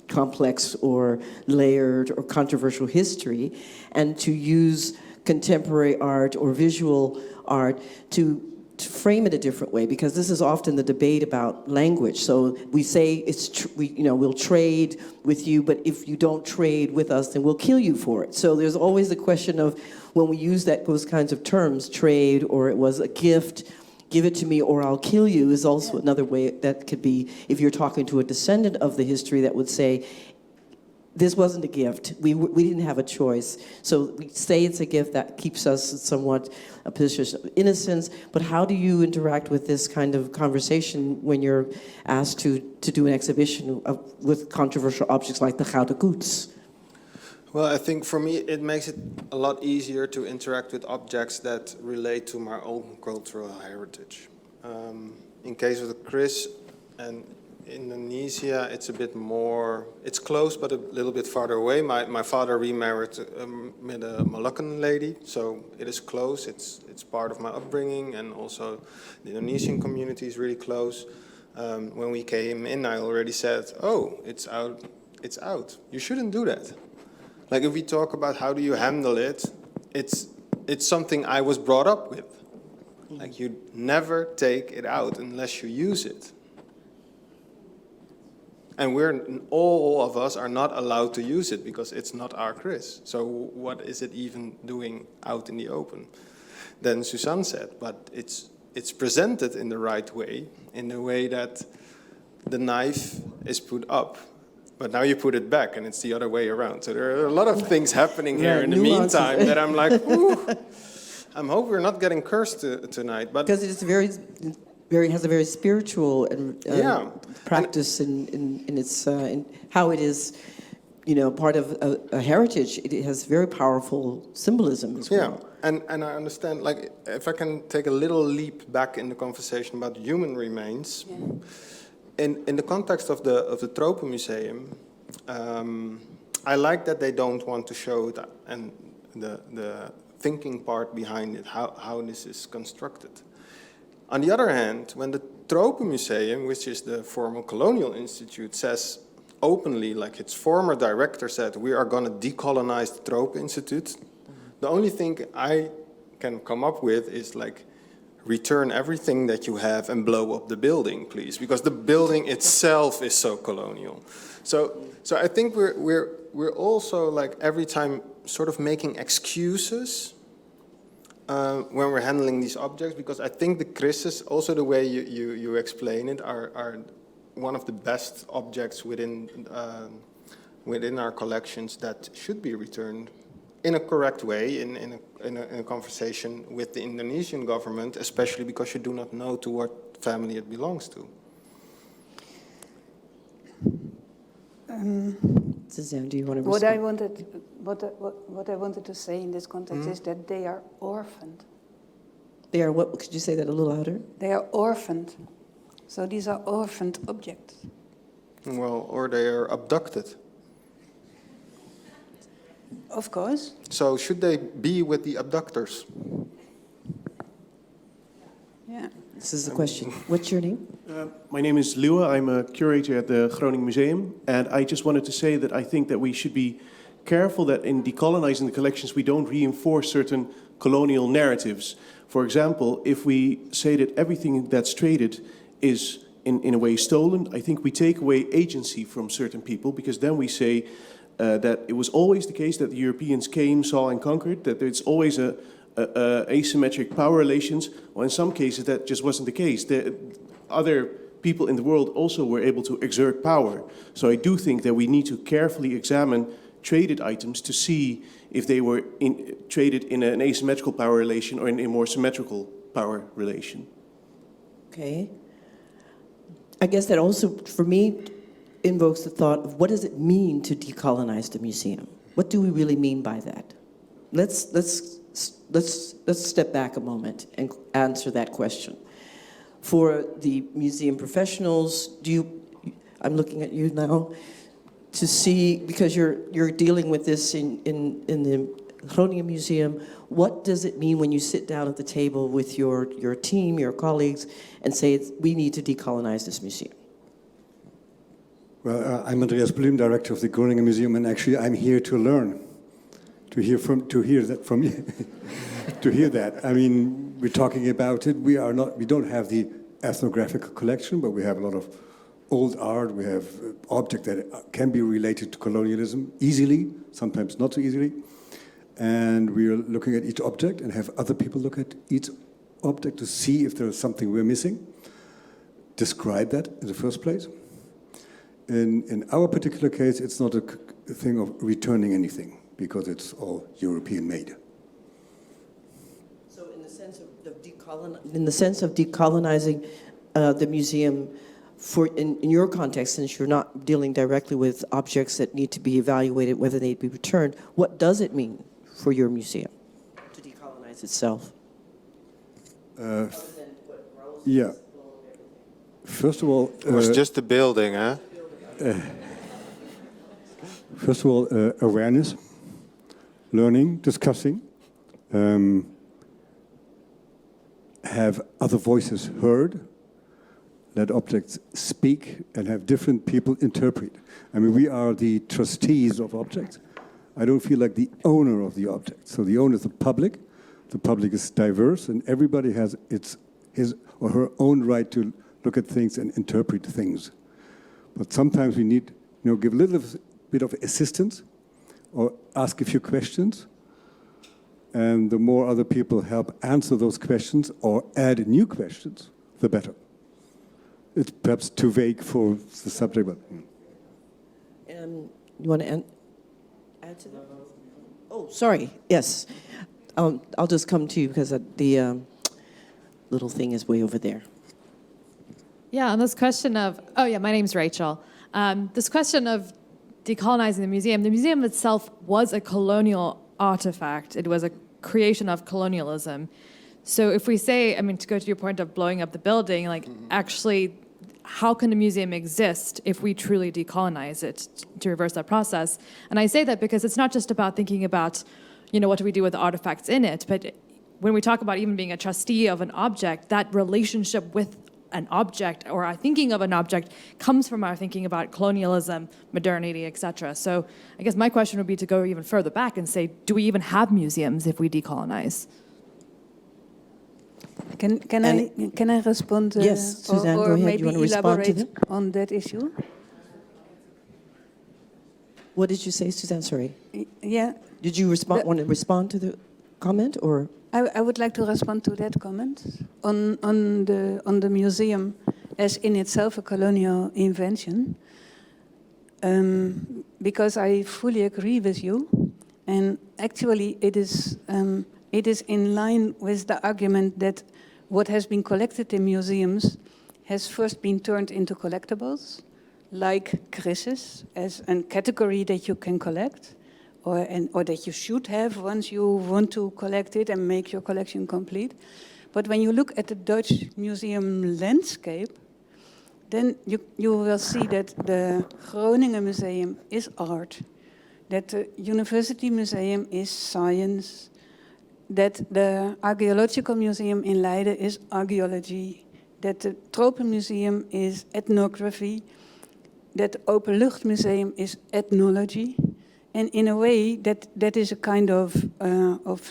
complex or layered or controversial history, and to use contemporary art or visual art to frame it a different way, because this is often the debate about language. So we say we'll trade with you, but if you don't trade with us, then we'll kill you for it. So there's always the question of, when we use those kinds of terms, trade, or it was a gift, give it to me or I'll kill you, is also another way that could be, if you're talking to a descendant of the history, that would say, this wasn't a gift. We didn't have a choice. So we say it's a gift, that keeps us somewhat a position of innocence. But how do you interact with this kind of conversation when you're asked to do an exhibition with controversial objects like the Gouden Koets? Well, I think for me it makes it a lot easier to interact with objects that relate to my own cultural heritage. In case of the Chris and Indonesia, it's a bit more, it's close but a little bit farther away. My father remarried with a Malaccan lady, so it is close. It's part of my upbringing, and also the Indonesian community is really close. When we came in, I already said, oh, it's out. You shouldn't do that. Like, if we talk about how do you handle it, it's something I was brought up with. Like, you never take it out unless you use it. And all of us are not allowed to use it because it's not our Chris. So what is it even doing out in the open? Then Suzanne said, but it's presented in the right way, in the way that the knife is put up. But now you put it back, and it's the other way around. So there are a lot of things happening here in the meantime that I'm like, ooh, I hope we're not getting cursed tonight. But because it's has a very spiritual and practice in its in how it is, part of a heritage. It has very powerful symbolism as well. Yeah, and I understand. Like, if I can take a little leap back in the conversation about human remains. Yeah. In the context of the Tropo Museum, I like that they don't want to show that, and the thinking part behind it, how this is constructed. On the other hand, when the Tropo Museum, which is the former colonial institute, says openly, like its former director said, we are going to decolonize the Tropo Institute, the only thing I can come up with is like, return everything that you have and blow up the building, please, because the building itself is so colonial. So I think we're also, like, every time sort of making excuses when we're handling these objects, because I think the Chris's, also the way you explain it, are one of the best objects within our collections that should be returned in a correct way, in a conversation with the Indonesian government, especially because you do not know to what family it belongs to. Suzanne, do you want to What respond? I wanted to say in this context is that they are orphaned. They are what? Could you say that a little louder? They are orphaned. So these are orphaned objects. Well, or they are abducted. Of course. So should they be with the abductors? Yeah. This is the question. What's your name? My name is Leeuwen. I'm a curator at the Groningen Museum. And I just wanted to say that I think that we should be careful that in decolonizing the collections, we don't reinforce certain colonial narratives. For example, if we say that everything that's traded is in a way stolen, I think we take away agency from certain people, because then we say that it was always the case that the Europeans came, saw and conquered, that it's always a asymmetric power relations. Well, in some cases that just wasn't the case. Other people in the world also were able to exert power. So I do think that we need to carefully examine traded items to see if they were traded in an asymmetrical power relation or in a more symmetrical power relation. Okay. I guess that also, for me, invokes the thought of what does it mean to decolonize the museum? What do we really mean by that? Let's let's step back a moment and answer that question. For the museum professionals, I'm looking at you now, to see, because you're dealing with this in the Groningen Museum, what does it mean when you sit down at the table with your team, your colleagues, and say, we need to decolonize this museum? Well, I'm Andreas Blum, director of the Groningen Museum, and actually I'm here to learn, to hear that from you, to hear that. I mean, we're talking about it. We don't have the ethnographical collection, but we have a lot of old art. We have objects that can be related to colonialism easily, sometimes not so easily. And we're looking at each object and have other people look at each object to see if there's something we're missing, describe that in the first place. In our particular case, it's not a thing of returning anything, because it's all European made. So in the sense of decolonizing the museum, in your context, since you're not dealing directly with objects that need to be evaluated, whether they be returned, what does it mean for your museum to decolonize itself? Yeah. First of all... It was just the building, huh? First of all, awareness, learning, discussing, have other voices heard, let objects speak, and have different people interpret. I mean, we are the trustees of objects. I don't feel like the owner of the object. So the owner is the public. The public is diverse, and everybody has his or her own right to look at things and interpret things. But sometimes we need, give a little bit of assistance or ask a few questions. And the more other people help answer those questions or add new questions, the better. It's perhaps too vague for the subject, but... You want to add to that? Oh, sorry. Yes. I'll just come to you because the little thing is way over there. Yeah, on this question of, my name's Rachel. This question of decolonizing the museum itself was a colonial artifact. It was a creation of colonialism. So if we say, to go to your point of blowing up the building, actually, how can a museum exist if we truly decolonize it, to reverse that process? And I say that because it's not just about thinking about, what do we do with the artifacts in it, but when we talk about even being a trustee of an object, that relationship with an object or our thinking of an object comes from our thinking about colonialism, modernity, etc. So I guess my question would be to go even further back and say, do we even have museums if we decolonize? Can I respond? Yes, Suzanne, or go ahead. maybe You want to respond to elaborate them? on that issue? What did you say, Suzanne? Sorry. Yeah. Did you want to respond to the comment, or? I would like to respond to that comment on the museum as in itself a colonial invention, because I fully agree with you, and actually it is in line with the argument that what has been collected in museums has first been turned into collectibles, like krisis, as a category that you can collect, or that you should have once you want to collect it and make your collection complete. But when you look at the Dutch museum landscape, then you will see that the Groningen Museum is art, that the University Museum is science, that the Archaeological Museum in Leiden is archaeology, that the Tropo Museum is ethnography, that the Openlucht Museum is ethnology. And in a way, that is a kind of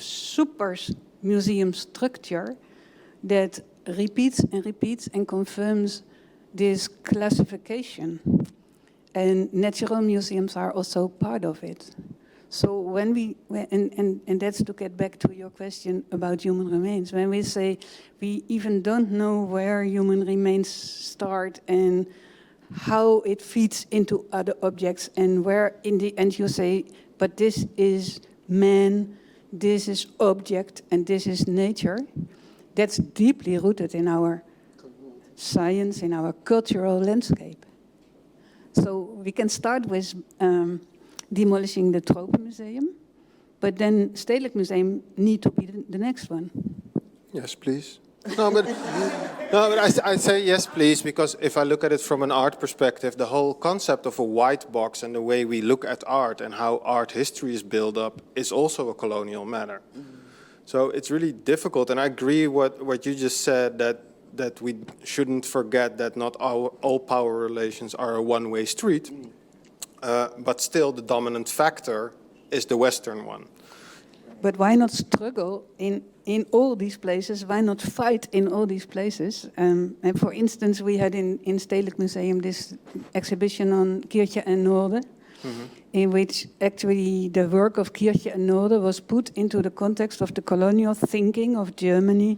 super museum structure that repeats and confirms this classification. And natural museums are also part of it. So and that's to get back to your question about human remains. When we say we even don't know where human remains start and how it feeds into other objects, and where in the end you say, but this is man, this is object, and this is nature, that's deeply rooted in our science, in our cultural landscape. So we can start with demolishing the Tropo Museum, but then Stedelijk Museum need to be the next one. Yes, please. No, but I say yes, please, because if I look at it from an art perspective, the whole concept of a white box and the way we look at art and how art history is built up is also a colonial matter. So it's really difficult, and I agree what you just said, that we shouldn't forget that not all power relations are a one-way street, but still the dominant factor is the Western one. But why not struggle in all these places? Why not fight in all these places? And for instance, we had in Stedelijk Museum this exhibition on Kirche en Noorden, in which actually the work of Kirche en Noorden was put into the context of the colonial thinking of Germany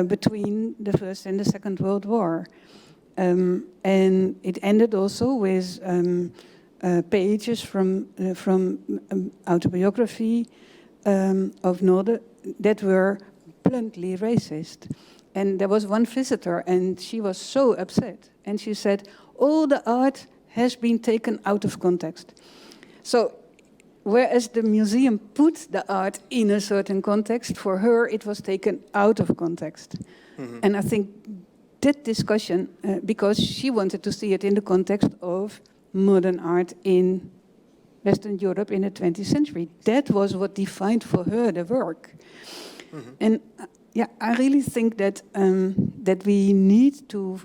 between the First and the Second World War. And it ended also with pages from autobiography of Noorden that were bluntly racist. And there was one visitor, and she was so upset. And she said, all the art has been taken out of context. So, whereas the museum put the art in a certain context, for her it was taken out of context. And I think that discussion, because she wanted to see it in the context of modern art in Western Europe in the 20th century. That was what defined for her the work. And yeah, I really think that that we need to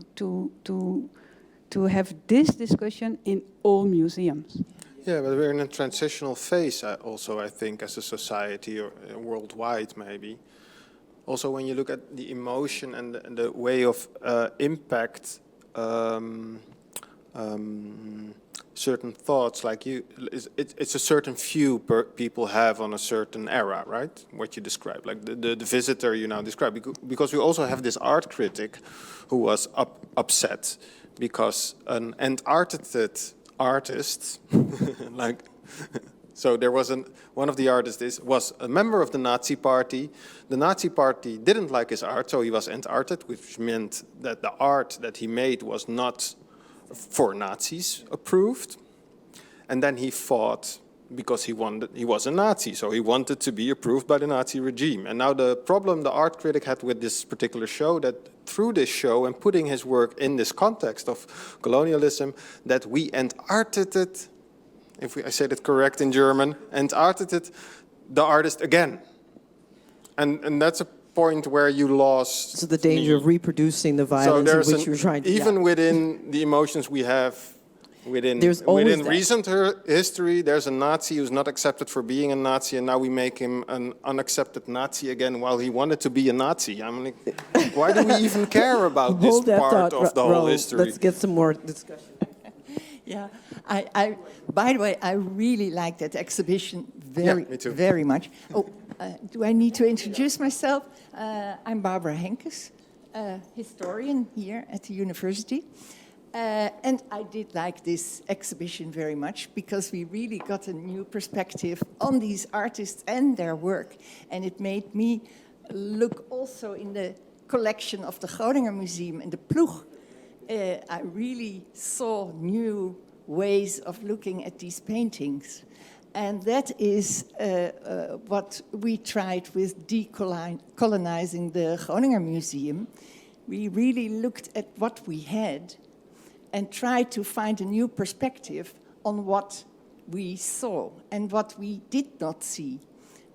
have this discussion in all museums. Yeah, but we're in a transitional phase also, I think, as a society, or worldwide maybe. Also, when you look at the emotion and the way of impact certain thoughts, like it's a certain view people have on a certain era, right? What you described, like the visitor you now described, because we also have this art critic who was upset because an Antarctic artist, like, so there was one of the artists was a member of the Nazi Party. The Nazi Party didn't like his art, so he was Antarctic, which meant that the art that he made was not for Nazis approved. And then he fought because he was a Nazi, so he wanted to be approved by the Nazi regime. And now the problem the art critic had with this particular show, that through this show and putting his work in this context of colonialism, that we Antarcted, if I said it correct in German, Antarcted the artist again. And that's a point where you lost. So the danger of reproducing the violence in which you're trying to... Even within the emotions we have, within that. recent history, there's a Nazi who's not accepted for being a Nazi, and now we make him an unaccepted Nazi again while he wanted to be a Nazi. I'm like, why do we even care about this part of the whole history? Let's get some more discussion. Yeah, by the way, I really like that exhibition very much. Oh, do I need to introduce myself? I'm Barbara Henkes, historian here at the university. And I did like this exhibition very much because we really got a new perspective on these artists and their work. And it made me look also in the collection of the Groninger Museum in the Ploeg. I really saw new ways of looking at these paintings. And that is what we tried with decolonizing the Groninger Museum. We really looked at what we had and tried to find a new perspective on what we saw and what we did not see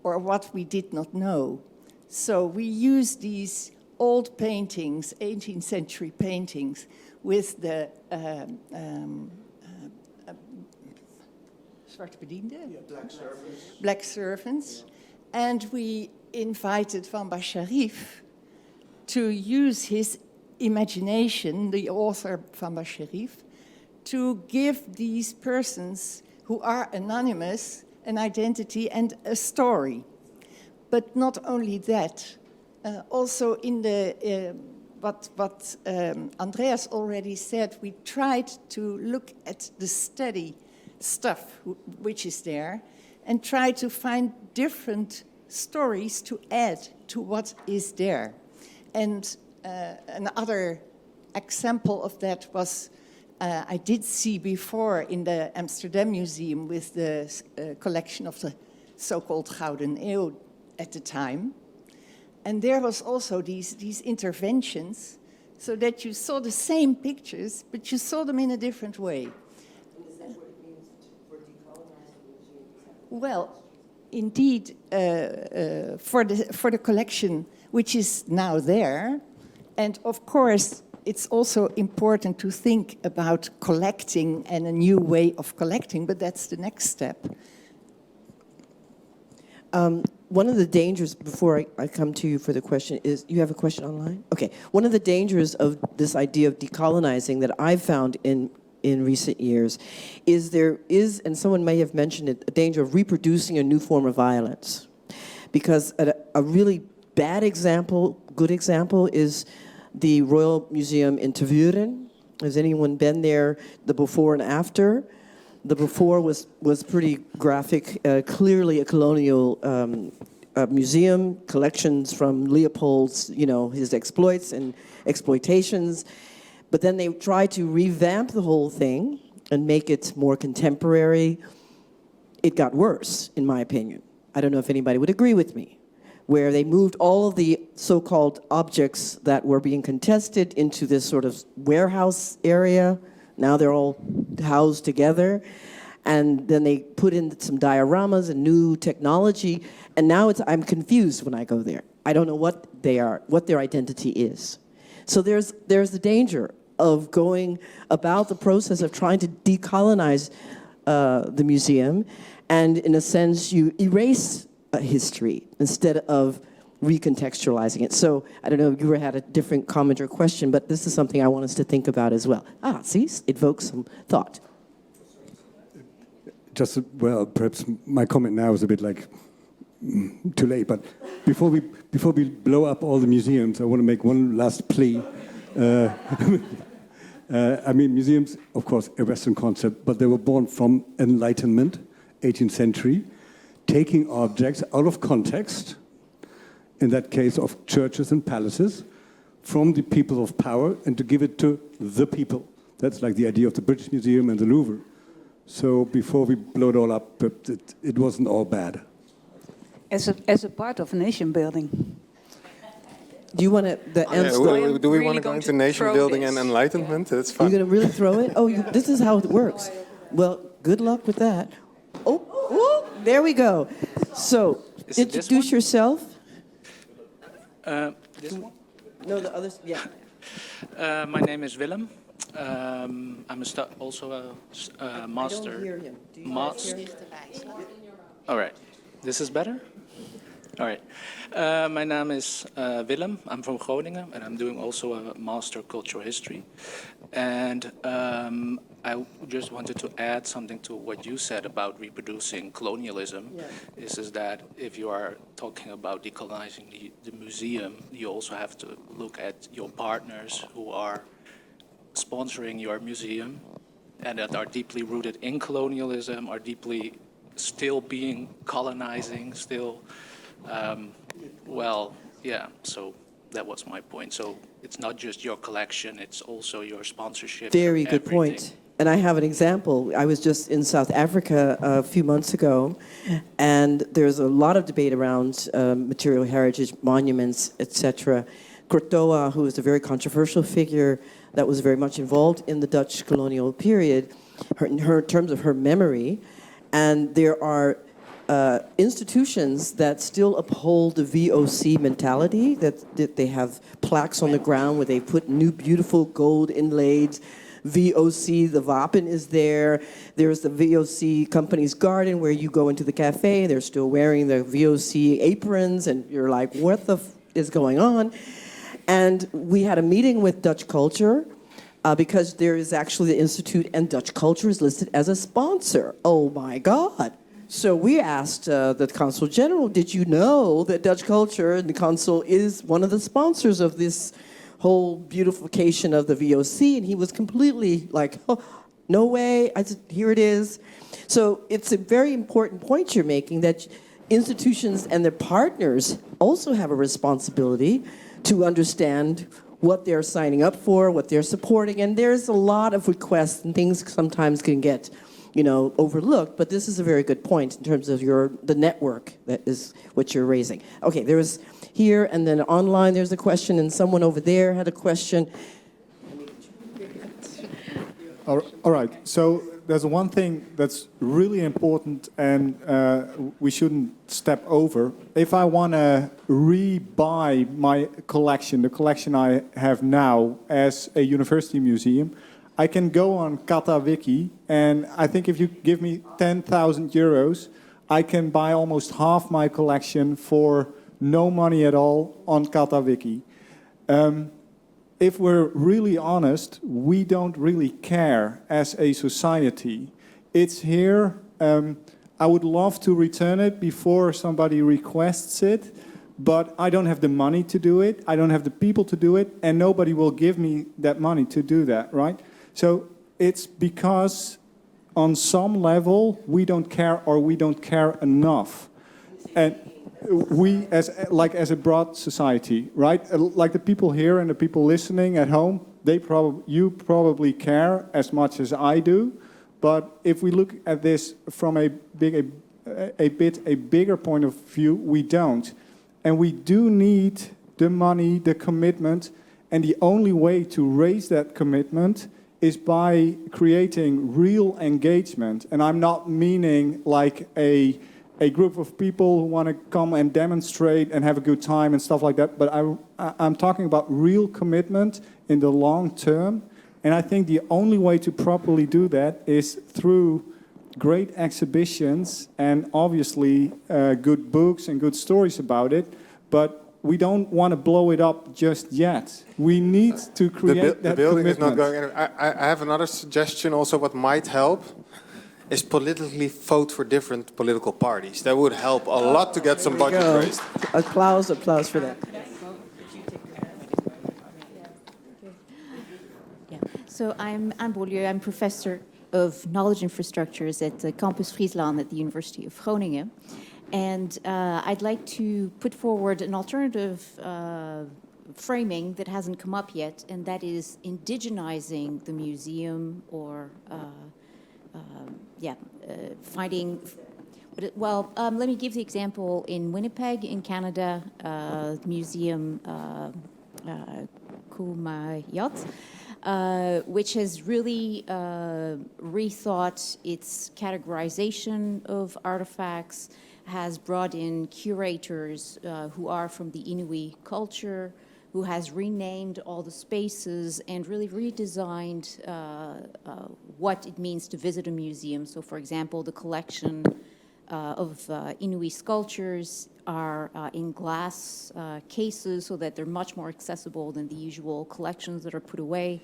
or what we did not know. So we used these old paintings, 18th century paintings, with the zwarte bedienden, black servants, and we invited Van Basharif to use his imagination, the author Van Basharif, to give these persons who are anonymous an identity and a story. But not only that, also in the what Andreas already said, we tried to look at the study stuff which is there and try to find different stories to add to what is there. And another example of that was I did see before in the Amsterdam Museum with the collection of the so-called Gouden Eeuw at the time. And there was also these interventions so that you saw the same pictures, but you saw them in a different way. Is that what it means for decolonizing museums? Well, indeed, for the collection, which is now there, and of course, it's also important to think about collecting and a new way of collecting, but that's the next step. One of the dangers, before I come to you for the question, is you have a question online? Okay. One of the dangers of this idea of decolonizing that I've found in recent years is there is, and someone may have mentioned it, a danger of reproducing a new form of violence. Because a really bad example, good example, is the Royal Museum in Tervuren. Has anyone been there, the before and after? The before was pretty graphic, clearly a colonial museum, collections from Leopold's, his exploits and exploitations. But then they tried to revamp the whole thing and make it more contemporary. It got worse, in my opinion. I don't know if anybody would agree with me, where they moved all of the so-called objects that were being contested into this sort of warehouse area. Now they're all housed together. And then they put in some dioramas and new technology. And now I'm confused when I go there. I don't know what they are, what their identity is. So there's the danger of going about the process of trying to decolonize the museum. And in a sense, you erase history instead of recontextualizing it. So I don't know if you had a different comment or question, but this is something I want us to think about as well. See, it evokes some thought. Well, perhaps my comment now is a bit like too late, but before we blow up all the museums, I want to make one last plea. I mean, museums, of course, a Western concept, but they were born from Enlightenment, 18th century, taking objects out of context, in that case of churches and palaces, from the people of power and to give it to the people. That's like the idea of the British Museum and the Louvre. So before we blow it all up, it wasn't all bad. As a part of nation building. Do you want to do we want to go into nation building and enlightenment? That's fine. You're going to really throw it? This is how it works. Well, good luck with that. Oh, there we go. So, introduce yourself. This one? No, the others, yeah. My name is Willem. I'm also a master. I don't hear him. Do you Master. hear him? All right. This is better? All right. My name is Willem. I'm from Groningen, and I'm doing also a Master Cultural History. And I just wanted to add something to what you said about reproducing colonialism. Yeah. Is that if you are talking about decolonizing the museum, you also have to look at your partners who are sponsoring your museum and that are deeply rooted in colonialism, are deeply still being colonizing, still, so that was my point. So it's not just your collection, it's also your sponsorship. Very good point. And I have an example. I was just in South Africa a few months ago, and there's a lot of debate around material heritage, monuments, etc. Courtois, who is a very controversial figure that was very much involved in the Dutch colonial period, in terms of her memory, and there are institutions that still uphold the VOC mentality, that they have plaques on the ground where they put new beautiful gold inlaid VOC, the Wapen is there. There's the VOC company's garden where you go into the cafe, they're still wearing the VOC aprons, and you're like, what the is going on? And we had a meeting with Dutch Culture, because there is actually the Institute, and Dutch Culture is listed as a sponsor. Oh my God. So we asked the Consul General, did you know that Dutch Culture and the Consul is one of the sponsors of this whole beautification of the VOC? And he was completely like, oh, no way. I said, here it is. So it's a very important point you're making, that institutions and their partners also have a responsibility to understand what they're signing up for, what they're supporting. And there's a lot of requests, and things sometimes can get overlooked. But this is a very good point in terms of the network that is what you're raising. Okay, there was here, and then online there's a question, and someone over there had a question. All right, so there's one thing that's really important and we shouldn't step over. If I want to re-buy my collection, the collection I have now as a university museum, I can go on KataWiki, and I think if you give me 10,000 euros, I can buy almost half my collection for no money at all on KataWiki. If we're really honest, we don't really care as a society. It's here. I would love to return it before somebody requests it, but I don't have the money to do it. I don't have the people to do it, and nobody will give me that money to do that, right? So it's because on some level we don't care, or we don't care enough. And we, as a broad society, right? Like the people here and the people listening at home, you probably care as much as I do. But if we look at this from a bigger point of view, we don't. And we do need the money, the commitment, and the only way to raise that commitment is by creating real engagement. And I'm not meaning like a group of people who want to come and demonstrate and have a good time and stuff like that, but I'm talking about real commitment in the long term. And I think the only way to properly do that is through great exhibitions and obviously good books and good stories about it, but we don't want to blow it up just yet. We need to create the building is not going anywhere. I have another suggestion also what might help is politically vote for different political parties. That would help a lot to get some budget raised. Applause for that. So I'm Anne Beaulieu. I'm professor of knowledge infrastructures at Campus Friesland at the University of Groningen. And I'd like to put forward an alternative framing that hasn't come up yet, and that is indigenizing the museum or finding... let me give the example. In Winnipeg, in Canada, the museum Kumayat, which has really rethought its categorization of artifacts, has brought in curators who are from the Inuit culture, who has renamed all the spaces and really redesigned what it means to visit a museum. So, for example, the collection of Inuit sculptures are in glass cases so that they're much more accessible than the usual collections that are put away,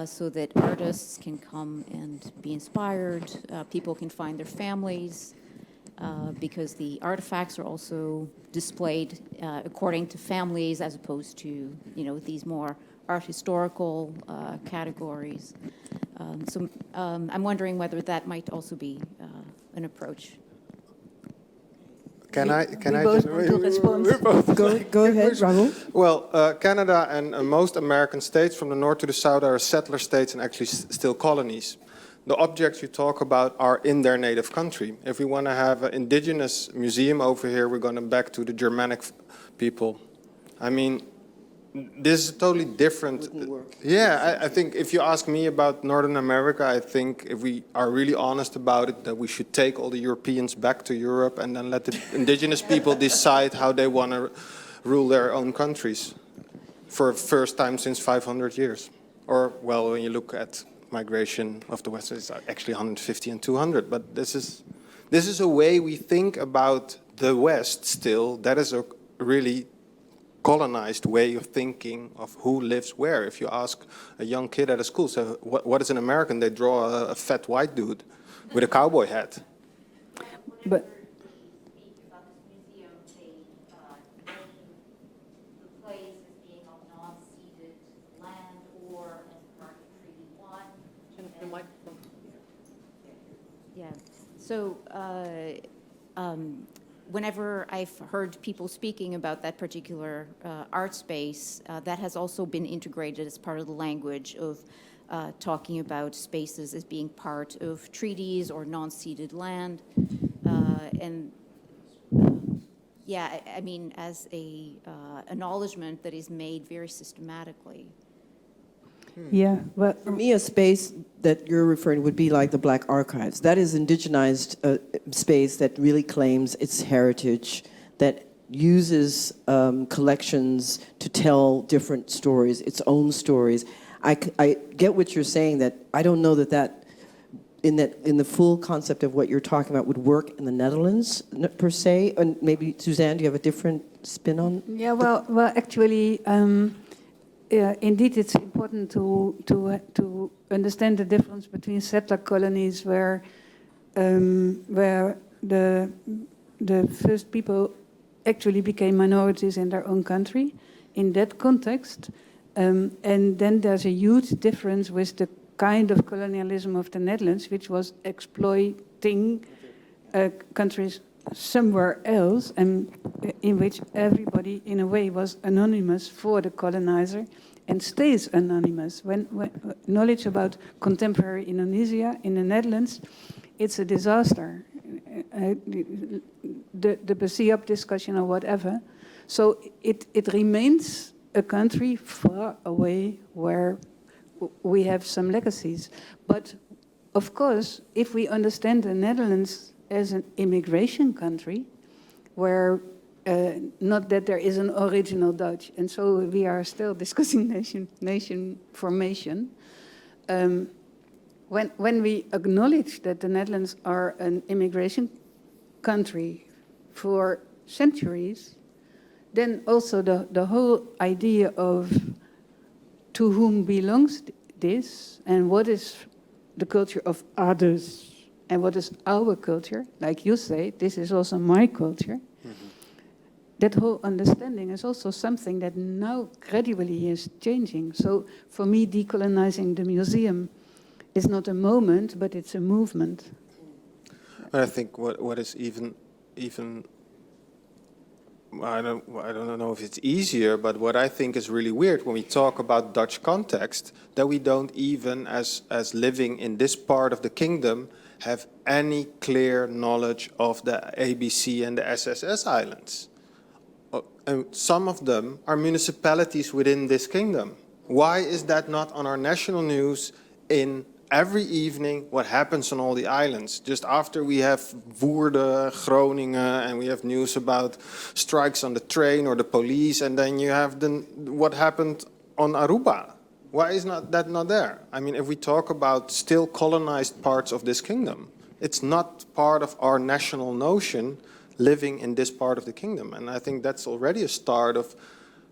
so that artists can come and be inspired, people can find their families, because the artifacts are also displayed according to families as opposed to, these more art historical categories. So I'm wondering whether that might also be an approach. Can I both just want to respond. Go ahead, Raul. Well, Canada and most American states from the north to the south are settler states and actually still colonies. The objects you talk about are in their native country. If we want to have an indigenous museum over here, we're going back to the Germanic people. I mean, this is totally different. Yeah, I think if you ask me about Northern America, I think if we are really honest about it, that we should take all the Europeans back to Europe and then let the indigenous people decide how they want to rule their own countries for the first time since 500 years. Or, well, when you look at migration of the West, it's actually 150 and 200. But this is a way we think about the West still. That is a really colonized way of thinking of who lives where. If you ask a young kid at a school, so what is an American? They draw a fat white dude with a cowboy hat. But yeah. So whenever I've heard people speaking about that particular art space, that has also been integrated as part of the language of talking about spaces as being part of treaties or non-ceded land. Yeah, I mean, as a acknowledgement that is made very systematically. Yeah, well, For me, a space that you're referring would be like the Black Archives. That is indigenized space that really claims its heritage, that uses collections to tell different stories, its own stories. I get what you're saying, that I don't know that in the full concept of what you're talking about would work in the Netherlands per se. And maybe Suzanne, do you have a different spin on? yeah, well, actually, indeed, it's important to understand the difference between settler colonies, where the first people actually became minorities in their own country. In that context, and then there's a huge difference with the kind of colonialism of the Netherlands, which was exploiting countries somewhere else, and in which everybody, in a way, was anonymous for the colonizer and stays anonymous. When knowledge about contemporary Indonesia in the Netherlands, it's a disaster. The Basiab discussion or whatever. So it remains a country far away where we have some legacies. But of course, if we understand the Netherlands as an immigration country, where not that there is an original Dutch, and so we are still discussing nation formation. When we acknowledge that the Netherlands are an immigration country for centuries, then also the whole idea of to whom belongs this, and what is the culture of others, and what is our culture, like you say, this is also my culture. Mm-hmm. That whole understanding is also something that now gradually is changing. So for me, decolonizing the museum is not a moment, but it's a movement. But I think what is even I don't know if it's easier, but what I think is really weird when we talk about Dutch context, that we don't even, as living in this part of the kingdom, have any clear knowledge of the ABC and the SSS islands. And some of them are municipalities within this kingdom. Why is that not on our national news in every evening, what happens on all the islands? Just after we have Woerden, Groningen, and we have news about strikes on the train or the police, and then you have what happened on Aruba. Why is that not there? I mean, if we talk about still colonized parts of this kingdom, it's not part of our national notion living in this part of the kingdom. And I think that's already a start of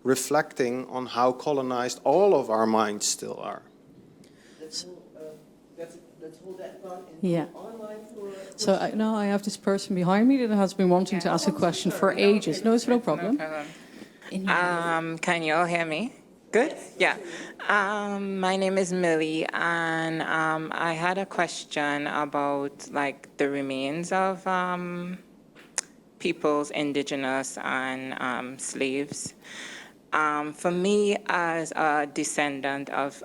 reflecting on how colonized all of our minds still are. Let's hold that thought and Yeah. online for... So now I have this person behind me that has been wanting to ask a question for ages. No, it's no problem. Can you all hear me? Good? Yeah. My name is Millie, and I had a question about like the remains of peoples, indigenous and slaves. For me, as a descendant of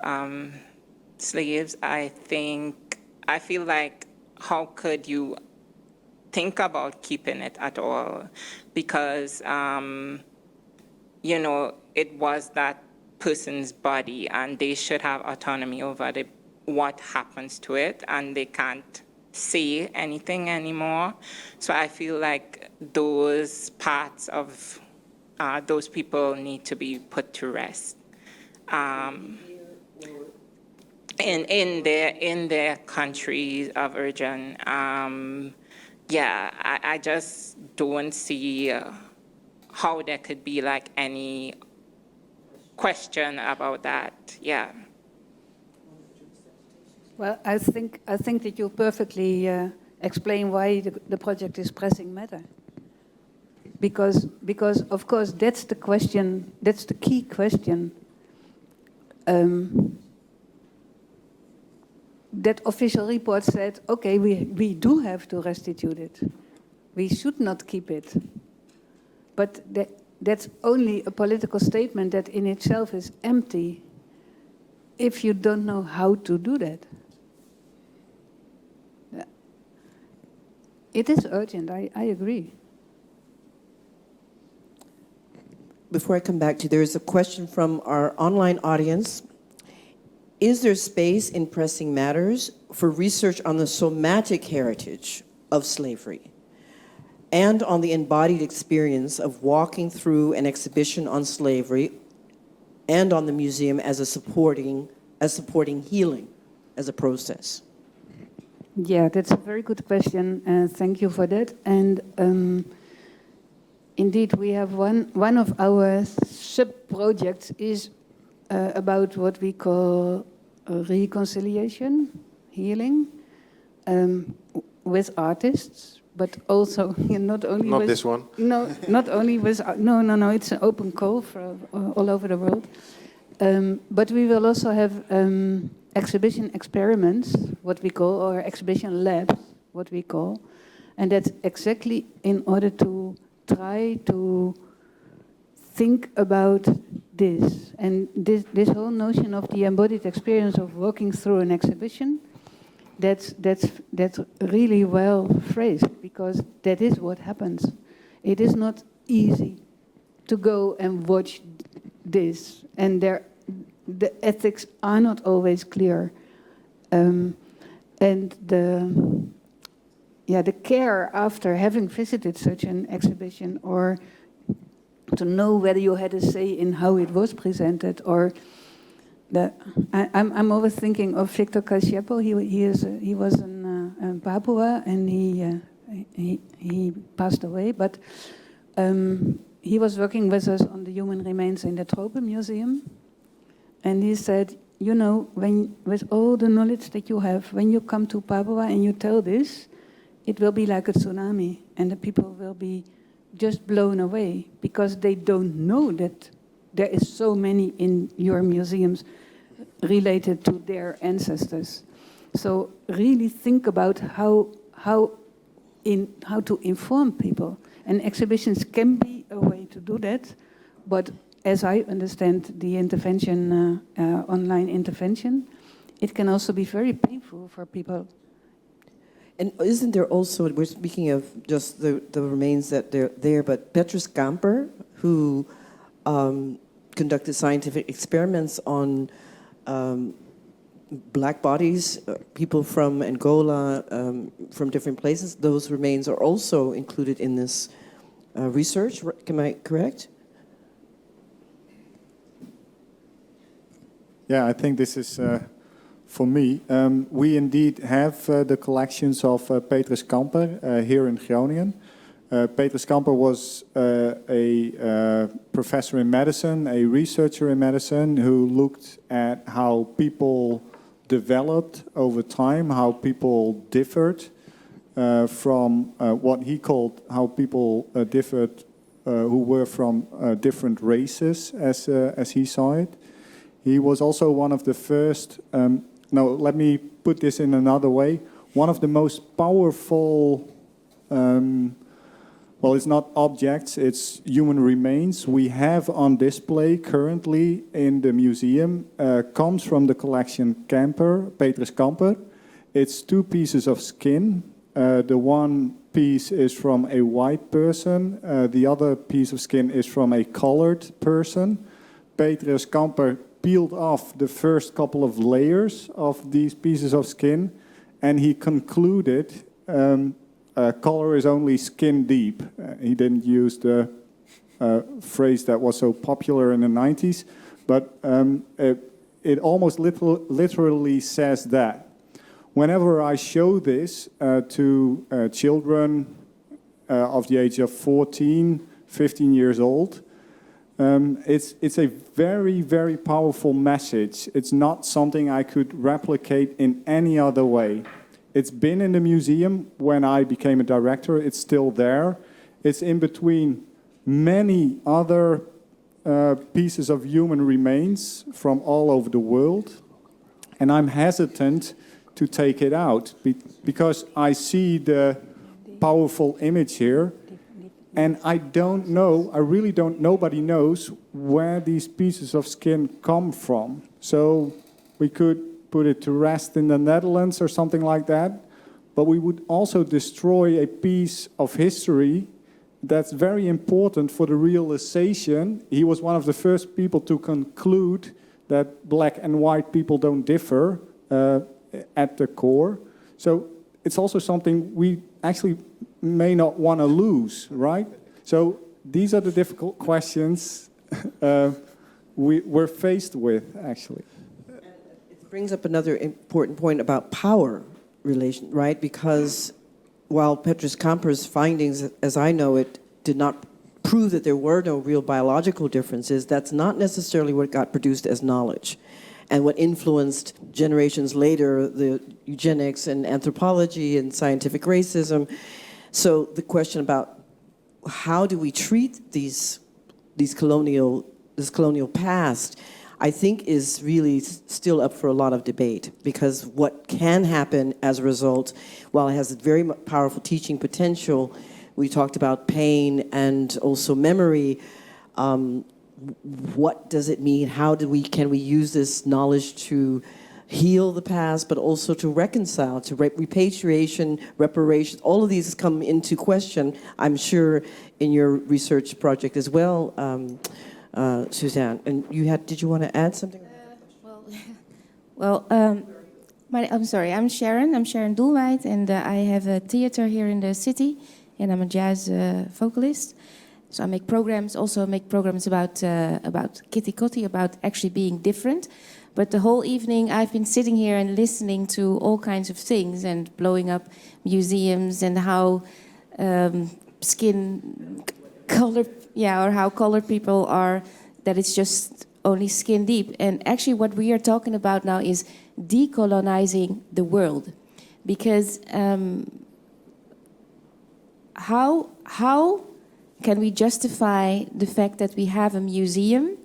slaves, I feel like how could you think about keeping it at all? Because, you know, it was that person's body and they should have autonomy over what happens to it, and they can't say anything anymore. So I feel like those parts of those people need to be put to rest. In their countries of origin, I just don't see how there could be like any question about that. Yeah. Well, I think that you perfectly explain why the project is pressing matter. Because of course that's the question. That's the key question. That official report said, okay, we do have to restitute it. We should not keep it. But that's only a political statement that in itself is empty if you don't know how to do that. It is urgent, I agree. Before I come back to you, there is a question from our online audience. Is there space in Pressing Matters for research on the somatic heritage of slavery and on the embodied experience of walking through an exhibition on slavery and on the museum as supporting healing as a process? Yeah, that's a very good question, and thank you for that. And indeed, we have one of our sub-projects is about what we call reconciliation, healing, with artists, but also not only Not with... this one. No, not only with... No, it's an open call for all over the world. But we will also have exhibition experiments, what we call, or exhibition labs, what we call. And that's exactly in order to try to think about this. And this whole notion of the embodied experience of walking through an exhibition, that's really well phrased, because that is what happens. It is not easy to go and watch this, and the ethics are not always clear, and the care after having visited such an exhibition, or to know whether you had a say in how it was presented, or I'm always thinking of Victor Kasiepo. He was in Papua, and he passed away, but he was working with us on the human remains in the Tropo Museum. And he said, you know, with all the knowledge that you have, when you come to Papua and you tell this, it will be like a tsunami, and the people will be just blown away, because they don't know that there is so many in your museums related to their ancestors. So really think about how to inform people. And exhibitions can be a way to do that, but as I understand the intervention, online intervention, it can also be very painful for people. And isn't there also, we're speaking of just the remains that they're there, but Petrus Kamper, who conducted scientific experiments on black bodies, people from Angola, from different places, those remains are also included in this research. Am I correct? Yeah, I think this is for me. We indeed have the collections of Petrus Kamper here in Groningen. Petrus Kamper was a professor in medicine, a researcher in medicine, who looked at how people developed over time, how people differed from what he called how people differed who were from different races, as he saw it. He was also one of the first, let me put this in another way, one of the most powerful, well, it's not objects, it's human remains we have on display currently in the museum, comes from the collection Petrus Kamper. It's 2 pieces of skin. The one piece is from a white person, the other piece of skin is from a colored person. Petrus Kamper peeled off the first couple of layers of these pieces of skin, and he concluded color is only skin deep. He didn't use the phrase that was so popular in the 90s, but it almost literally says that. Whenever I show this to children of the age of 14, 15 years old, it's a very, very powerful message. It's not something I could replicate in any other way. It's been in the museum when I became a director. It's still there. It's in between many other pieces of human remains from all over the world. And I'm hesitant to take it out because I see the powerful image here. And I don't know, nobody knows where these pieces of skin come from. So we could put it to rest in the Netherlands or something like that. But we would also destroy a piece of history that's very important for the realization. He was one of the first people to conclude that black and white people don't differ at the core. So it's also something we actually may not want to lose, right? So these are the difficult questions we're faced with, actually. It brings up another important point about power relation, right? Because while Petrus Kamper's findings, as I know it, did not prove that there were no real biological differences, that's not necessarily what got produced as knowledge. And what influenced generations later, the eugenics and anthropology and scientific racism. So the question about how do we treat this colonial past, I think is really still up for a lot of debate, because what can happen as a result, while it has a very powerful teaching potential, we talked about pain and also memory. What does it mean? How can we use this knowledge to heal the past, but also to reconcile, to repatriation, reparations? All of these come into question, I'm sure, in your research project as well, Suzanne. And did you want to add something? I'm sorry, I'm Sharon Doelwijd, and I have a theater here in the city, and I'm a jazz vocalist. So I make programs about Kitty Kotti, about actually being different. But the whole evening I've been sitting here and listening to all kinds of things and blowing up museums and how skin color, or how colored people are, that it's just only skin deep. And actually what we are talking about now is decolonizing the world. Because how can we justify the fact that we have a museum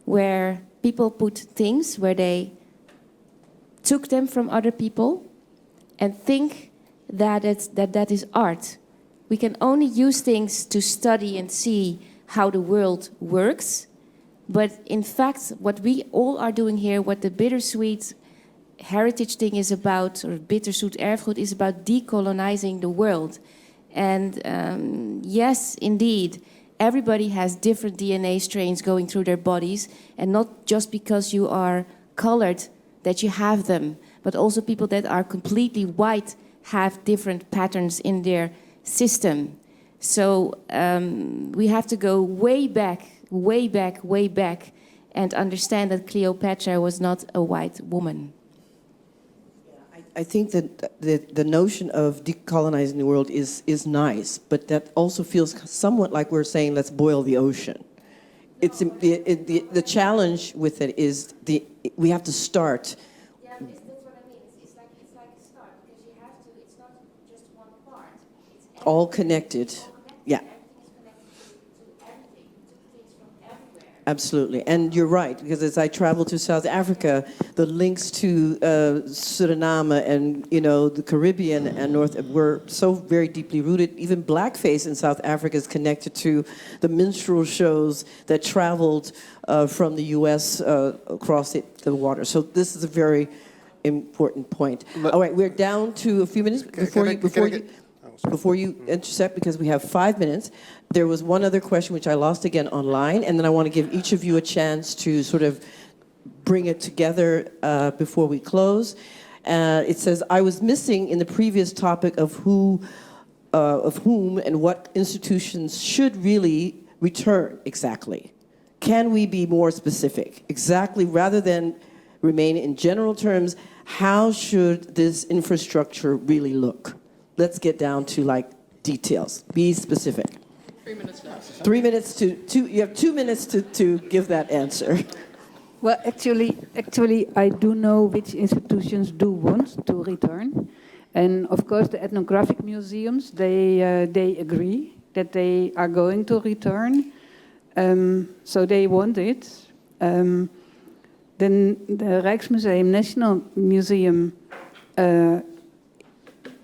where people put things, where they took them from other people and think that that is art? We can only use things to study and see how the world works. But in fact, what we all are doing here, what the bittersweet heritage thing is about, or bitterzoet erfgoed, is about decolonizing the world. And yes, indeed, everybody has different DNA strains going through their bodies, and not just because you are colored that you have them, but also people that are completely white have different patterns in their system. So we have to go way back, and understand that Cleopatra was not a white woman. I think that the notion of decolonizing the world is nice, but that also feels somewhat like we're saying, let's boil the ocean. It's the challenge with it is we have to start. Yeah, that's what I mean. It's like a start, because you have to. It's not just one part. It's All connected. Yeah. Absolutely, and you're right, because as I travel to South Africa, the links to Suriname and the Caribbean and North were so very deeply rooted. Even blackface in South Africa is connected to the minstrel shows that traveled from the U.S. Across the water. So this is a very important point. All right, we're down to a few minutes before you intersect, because we have 5 minutes. There was one other question which I lost again online, and then I want to give each of you a chance to sort of bring it together before we close. It says, I was missing in the previous topic of whom and what institutions should really return exactly. Can we be more specific? Exactly, rather than remain in general terms, how should this infrastructure really look? Let's get down to details. Be specific. 3 minutes now. 3 minutes you have 2 minutes to give that answer. Well, actually, I do know which institutions do want to return. And of course, the ethnographic museums, they agree that they are going to return. So they want it. Then the Rijksmuseum, National Museum,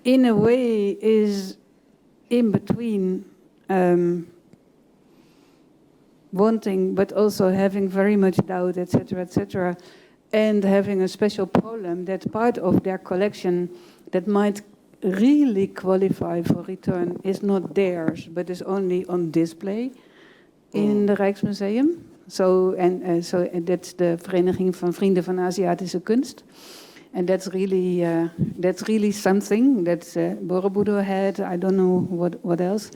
in a way is in between wanting, but also having very much doubt, etc., and having a special problem that part of their collection that might really qualify for return is not theirs, but is only on display in the Rijksmuseum. So that's the Vereniging van Vrienden van Aziatische Kunst. And that's really something that Borobudur had. I don't know what else.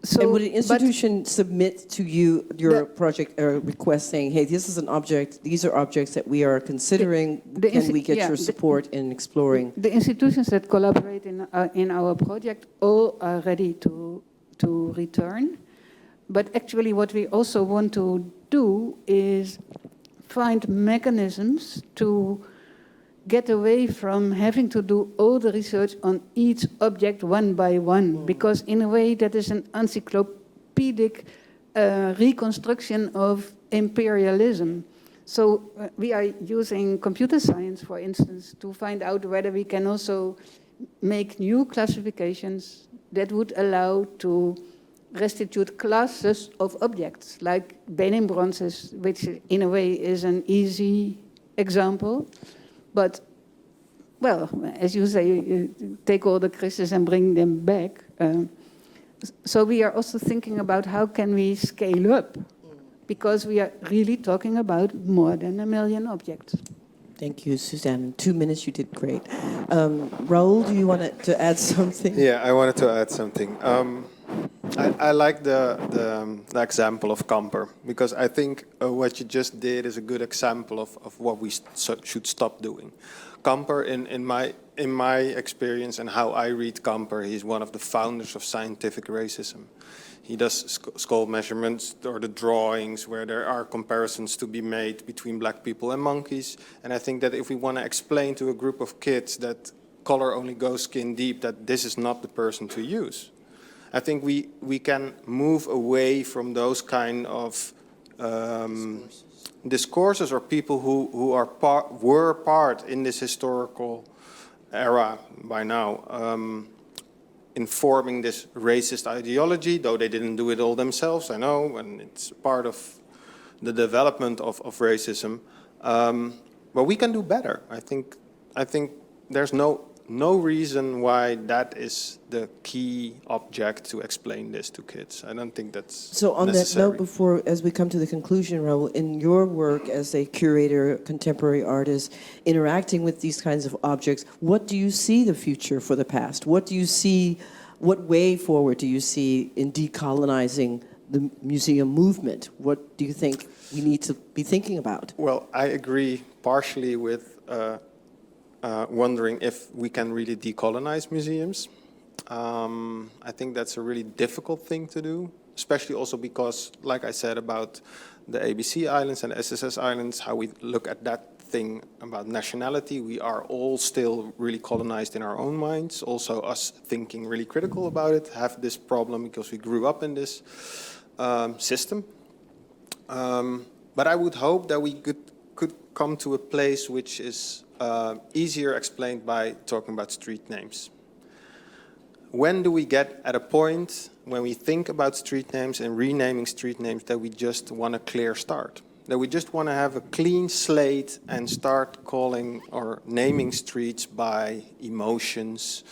So, and would an institution submit to you your project request saying, hey, this is an object, these are objects that we are considering, can we get your support in exploring? The institutions that collaborate in our project all are ready to return. But actually what we also want to do is find mechanisms to get away from having to do all the research on each object one by one, because in a way that is an encyclopedic reconstruction of imperialism. So we are using computer science, for instance, to find out whether we can also make new classifications that would allow to restitute classes of objects, like Benin bronzes, which in a way is an easy example. But, well, as you say, you take all the Christus and bring them back. So we are also thinking about how can we scale up, because we are really talking about more than 1 million objects. Thank you, Suzanne. In 2 minutes, you did great. Raul, do you want to add something? Yeah, I wanted to add something. I like the example of Kamper, because I think what you just did is a good example of what we should stop doing. Kamper, in my experience and how I read Kamper, he's one of the founders of scientific racism. He does skull measurements or the drawings where there are comparisons to be made between black people and monkeys. And I think that if we want to explain to a group of kids that color only goes skin deep, that this is not the person to use. I think we can move away from those kind of discourses or people who were part in this historical era by now, informing this racist ideology, though they didn't do it all themselves, I know, and it's part of the development of racism. But we can do better. I think there's no reason why that is the key object to explain this to kids. I don't think that's So on necessary. that note, before, as we come to the conclusion, Raul, in your work as a curator, contemporary artist, interacting with these kinds of objects, what do you see the future for the past? What do you see, what way forward do you see in decolonizing the museum movement? What do you think we need to be thinking about? Well, I agree partially with wondering if we can really decolonize museums. I think that's a really difficult thing to do, especially also because, like I said about the ABC Islands and SSS Islands, how we look at that thing about nationality, we are all still really colonized in our own minds. Also us thinking really critical about it, have this problem because we grew up in this system. But I would hope that we could come to a place which is easier explained by talking about street names. When do we get at a point when we think about street names and renaming street names that we just want a clear start? That we just want to have a clean slate and start calling or naming streets by emotions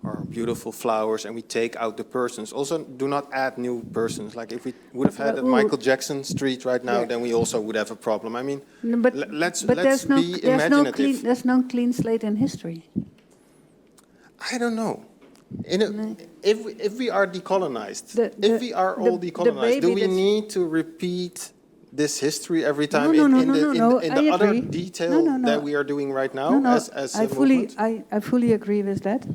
or beautiful flowers, and we take out the persons. Also, do not add new persons. Like if we would have had a Michael Jackson street right now, then we also would have a problem. I mean, let's be imaginative. There's no clean slate in history. I don't know. If we are decolonized, if we are all decolonized, do we need to repeat this history every time in the other detail that we are doing right now? I fully agree with that.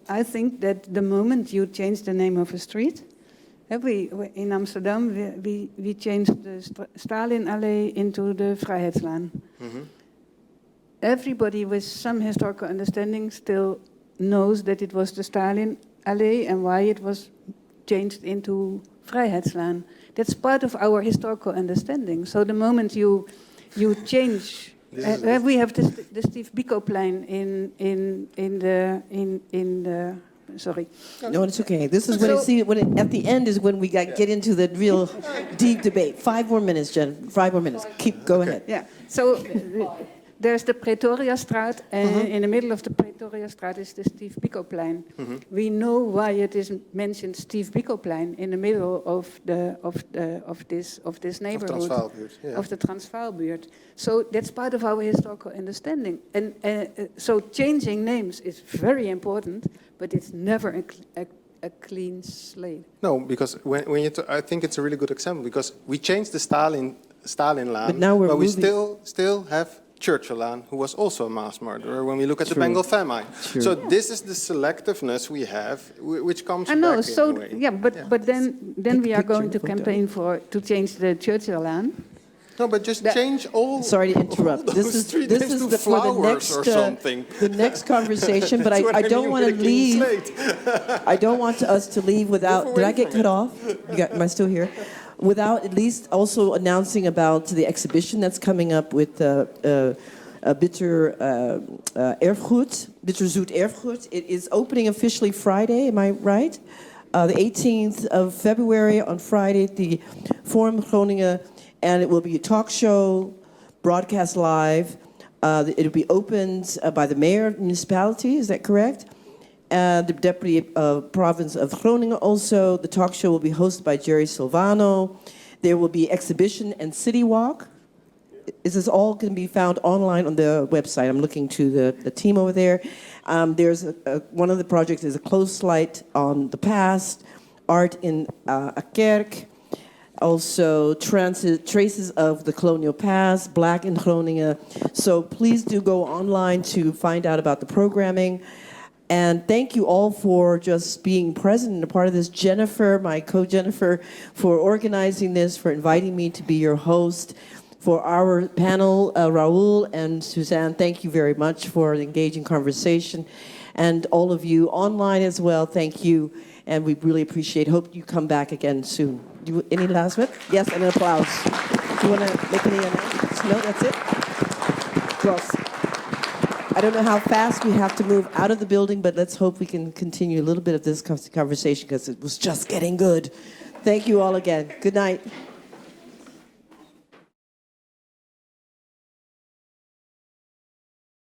I think that the moment you change the name of a street, in Amsterdam we changed the Stalinallee into the Vrijheidslaan. Mm-hmm. Everybody with some historical understanding still knows that it was the Stalinallee and why it was changed into Vrijheidslaan. That's part of our historical understanding. So the moment you change, we have the Steve Biko-plein in the Sorry. No, it's okay. This is when at the end is when we get into the real deep debate. 5 more minutes, Jen. 5 more minutes. Go ahead. Yeah. So there's the Pretoriastraat, and in the middle of the Pretoriastraat is the Steve Biko-plein. We know why it is mentioned Steve Biko-plein in the middle of this neighborhood of the Transvaalbuurt. So that's part of our historical understanding, and so changing names is very important, but it's never a clean slate. No, because when I think it's a really good example, because we changed the Stalinland, but now we still have Churchilllaan, who was also a mass murderer when we look at the Bengal famine. So this is the selectiveness we have, which comes back in a way. Yeah, but then we are going to campaign to change the Churchilllaan. No, but just change all. Sorry to interrupt. This is for the next conversation. But I don't want to leave. I don't want us to leave without. Did I get cut off? Am I still here? Without at least also announcing about the exhibition that's coming up with Bitter Erfgoed, Bitterzoet Erfgoed. It is opening officially Friday. Am I right? The 18th of February on Friday at the Forum Groningen. And it will be a talk show, broadcast live. It will be opened by the mayor of the municipality, is that correct? The deputy province of Groningen also. The talk show will be hosted by Jerry Silvano. There will be exhibition and city walk. This all can be found online on the website. I'm looking to the team over there. There's one of the projects is a close light on the past, art in a kerk. Also, traces of the colonial past, Black in Groningen. So please do go online to find out about the programming. And thank you all for just being present and a part of this. Jennifer, my co-Jennifer, for organizing this, for inviting me to be your host. For our panel, Raul and Suzanne, thank you very much for the engaging conversation. And all of you online as well, thank you. And we really appreciate. Hope you come back again soon. Any last word? Yes, and an applause. Do you want to make any announcements? No, that's it? Well, I don't know how fast we have to move out of the building, but let's hope we can continue a little bit of this conversation because it was just getting good. Thank you all again. Good night.